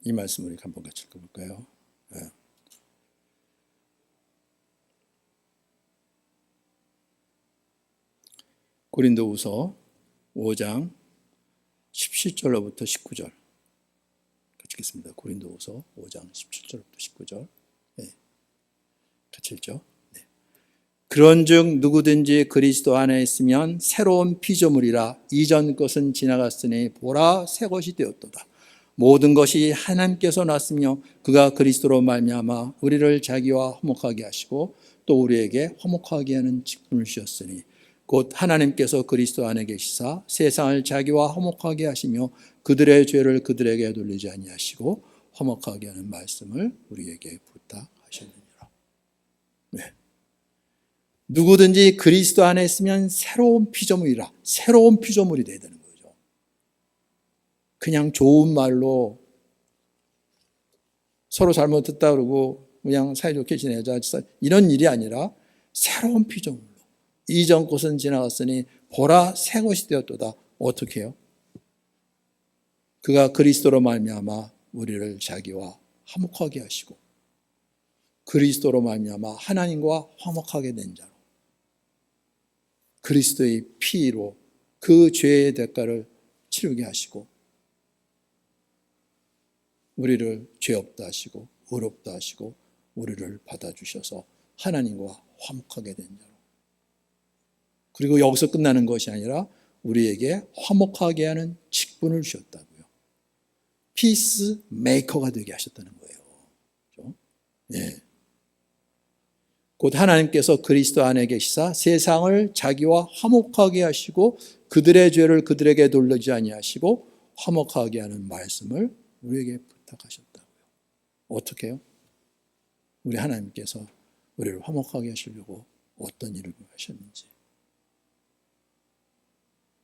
이 말씀 우리 한번 같이 읽어볼까요? 고린도후서 5장 17절로부터 19절 같이 읽겠습니다. 고린도후서 5장 17절부터 19절 같이 읽죠. 그런즉 누구든지 그리스도 안에 있으면 새로운 피조물이라 이전 것은 지나갔으니 보라 새 것이 되었도다. 모든 것이 하나님께서 났으며 그가 그리스도로 말미암아 우리를 자기와 화목하게 하시고 또 우리에게 화목하게 하는 직분을 주셨으니 곧 하나님께서 그리스도 안에 계시사 세상을 자기와 화목하게 하시며 그들의 죄를 그들에게 돌리지 아니하시고 화목하게 하는 말씀을 우리에게 부탁하셨느니라. 네. 누구든지 그리스도 안에 있으면 새로운 피조물이라. 새로운 피조물이 돼야 되는 거죠. 그냥 좋은 말로 서로 잘못 듣다 그러고 그냥 사이좋게 지내자 이런 일이 아니라 새로운 피조물로 이전 것은 지나갔으니 보라 새 것이 되었도다. 어떻게 해요? 그가 그리스도로 말미암아 우리를 자기와 화목하게 하시고 그리스도로 말미암아 하나님과 화목하게 된 자로 그리스도의 피로 그 죄의 대가를 치르게 하시고 우리를 죄 없다 하시고 의롭다 하시고 우리를 받아주셔서 하나님과 화목하게 된 자로 그리고 여기서 끝나는 것이 아니라 우리에게 화목하게 하는 직분을 주셨다고요. 피스 메이커가 되게 하셨다는 거예요. 그렇죠? 예. 곧 하나님께서 그리스도 안에 계시사 세상을 자기와 화목하게 하시고 그들의 죄를 그들에게 돌리지 아니하시고 화목하게 하는 말씀을 우리에게 부탁하셨다고요. 어떻게 해요? 우리 하나님께서 우리를 화목하게 하시려고 어떤 일을 하셨는지.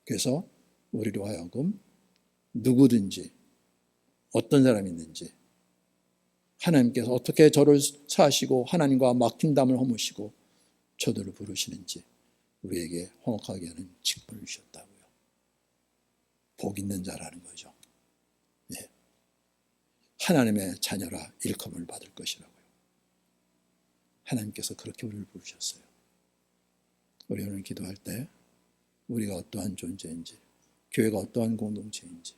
그래서 우리로 하여금 누구든지 어떤 사람이 있는지 하나님께서 어떻게 저를 사시고 하나님과 막힌 담을 허무시고 저들을 부르시는지 우리에게 화목하게 하는 직분을 주셨다고요. 복 있는 자라는 거죠. 예. 하나님의 자녀라 일컬음을 받을 것이라고요. 하나님께서 그렇게 우리를 부르셨어요. 우리 오늘 기도할 때 우리가 어떠한 존재인지 교회가 어떠한 공동체인지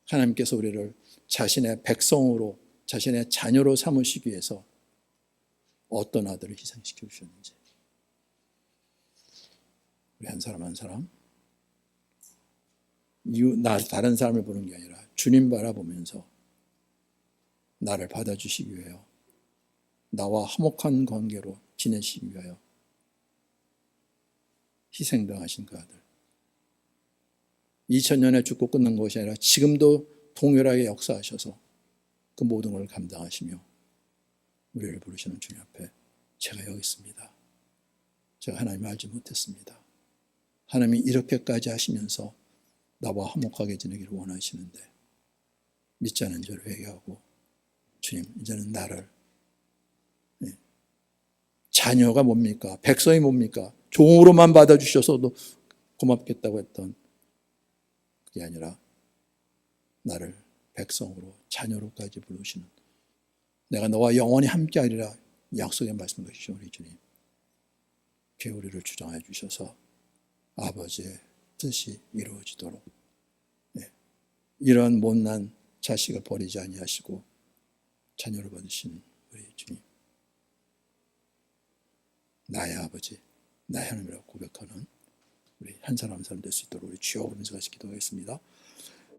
하나님께서 우리를 자신의 백성으로 자신의 자녀로 삼으시기 위해서 어떤 아들을 희생시켜 주셨는지 우리 한 사람 한 사람 다른 사람을 보는 게 아니라 주님 바라보면서 나를 받아주시기 위하여 나와 화목한 관계로 지내시기 위하여 희생당하신 그 아들 2000년에 죽고 끝난 것이 아니라 지금도 동일하게 역사하셔서 그 모든 걸 감당하시며 우리를 부르시는 주님 앞에 제가 여기 있습니다. 제가 하나님을 알지 못했습니다. 하나님이 이렇게까지 하시면서 나와 화목하게 지내기를 원하시는데 믿지 않은 죄를 회개하고 주님 이제는 나를 자녀가 뭡니까? 백성이 뭡니까? 종으로만 받아주셔서도 고맙겠다고 했던 그게 아니라 나를 백성으로 자녀로까지 부르시는 내가 너와 영원히 함께하리라 약속의 말씀 것이죠. 우리 주님 교회 우리를 주장해 주셔서 아버지의 뜻이 이루어지도록 이런 못난 자식을 버리지 아니하시고 자녀를 받으신 우리 주님 나의 아버지 나의 하나님이라고 고백하는 우리 한 사람 한 사람 될 수 있도록 우리 주여 부르면서 같이 기도하겠습니다.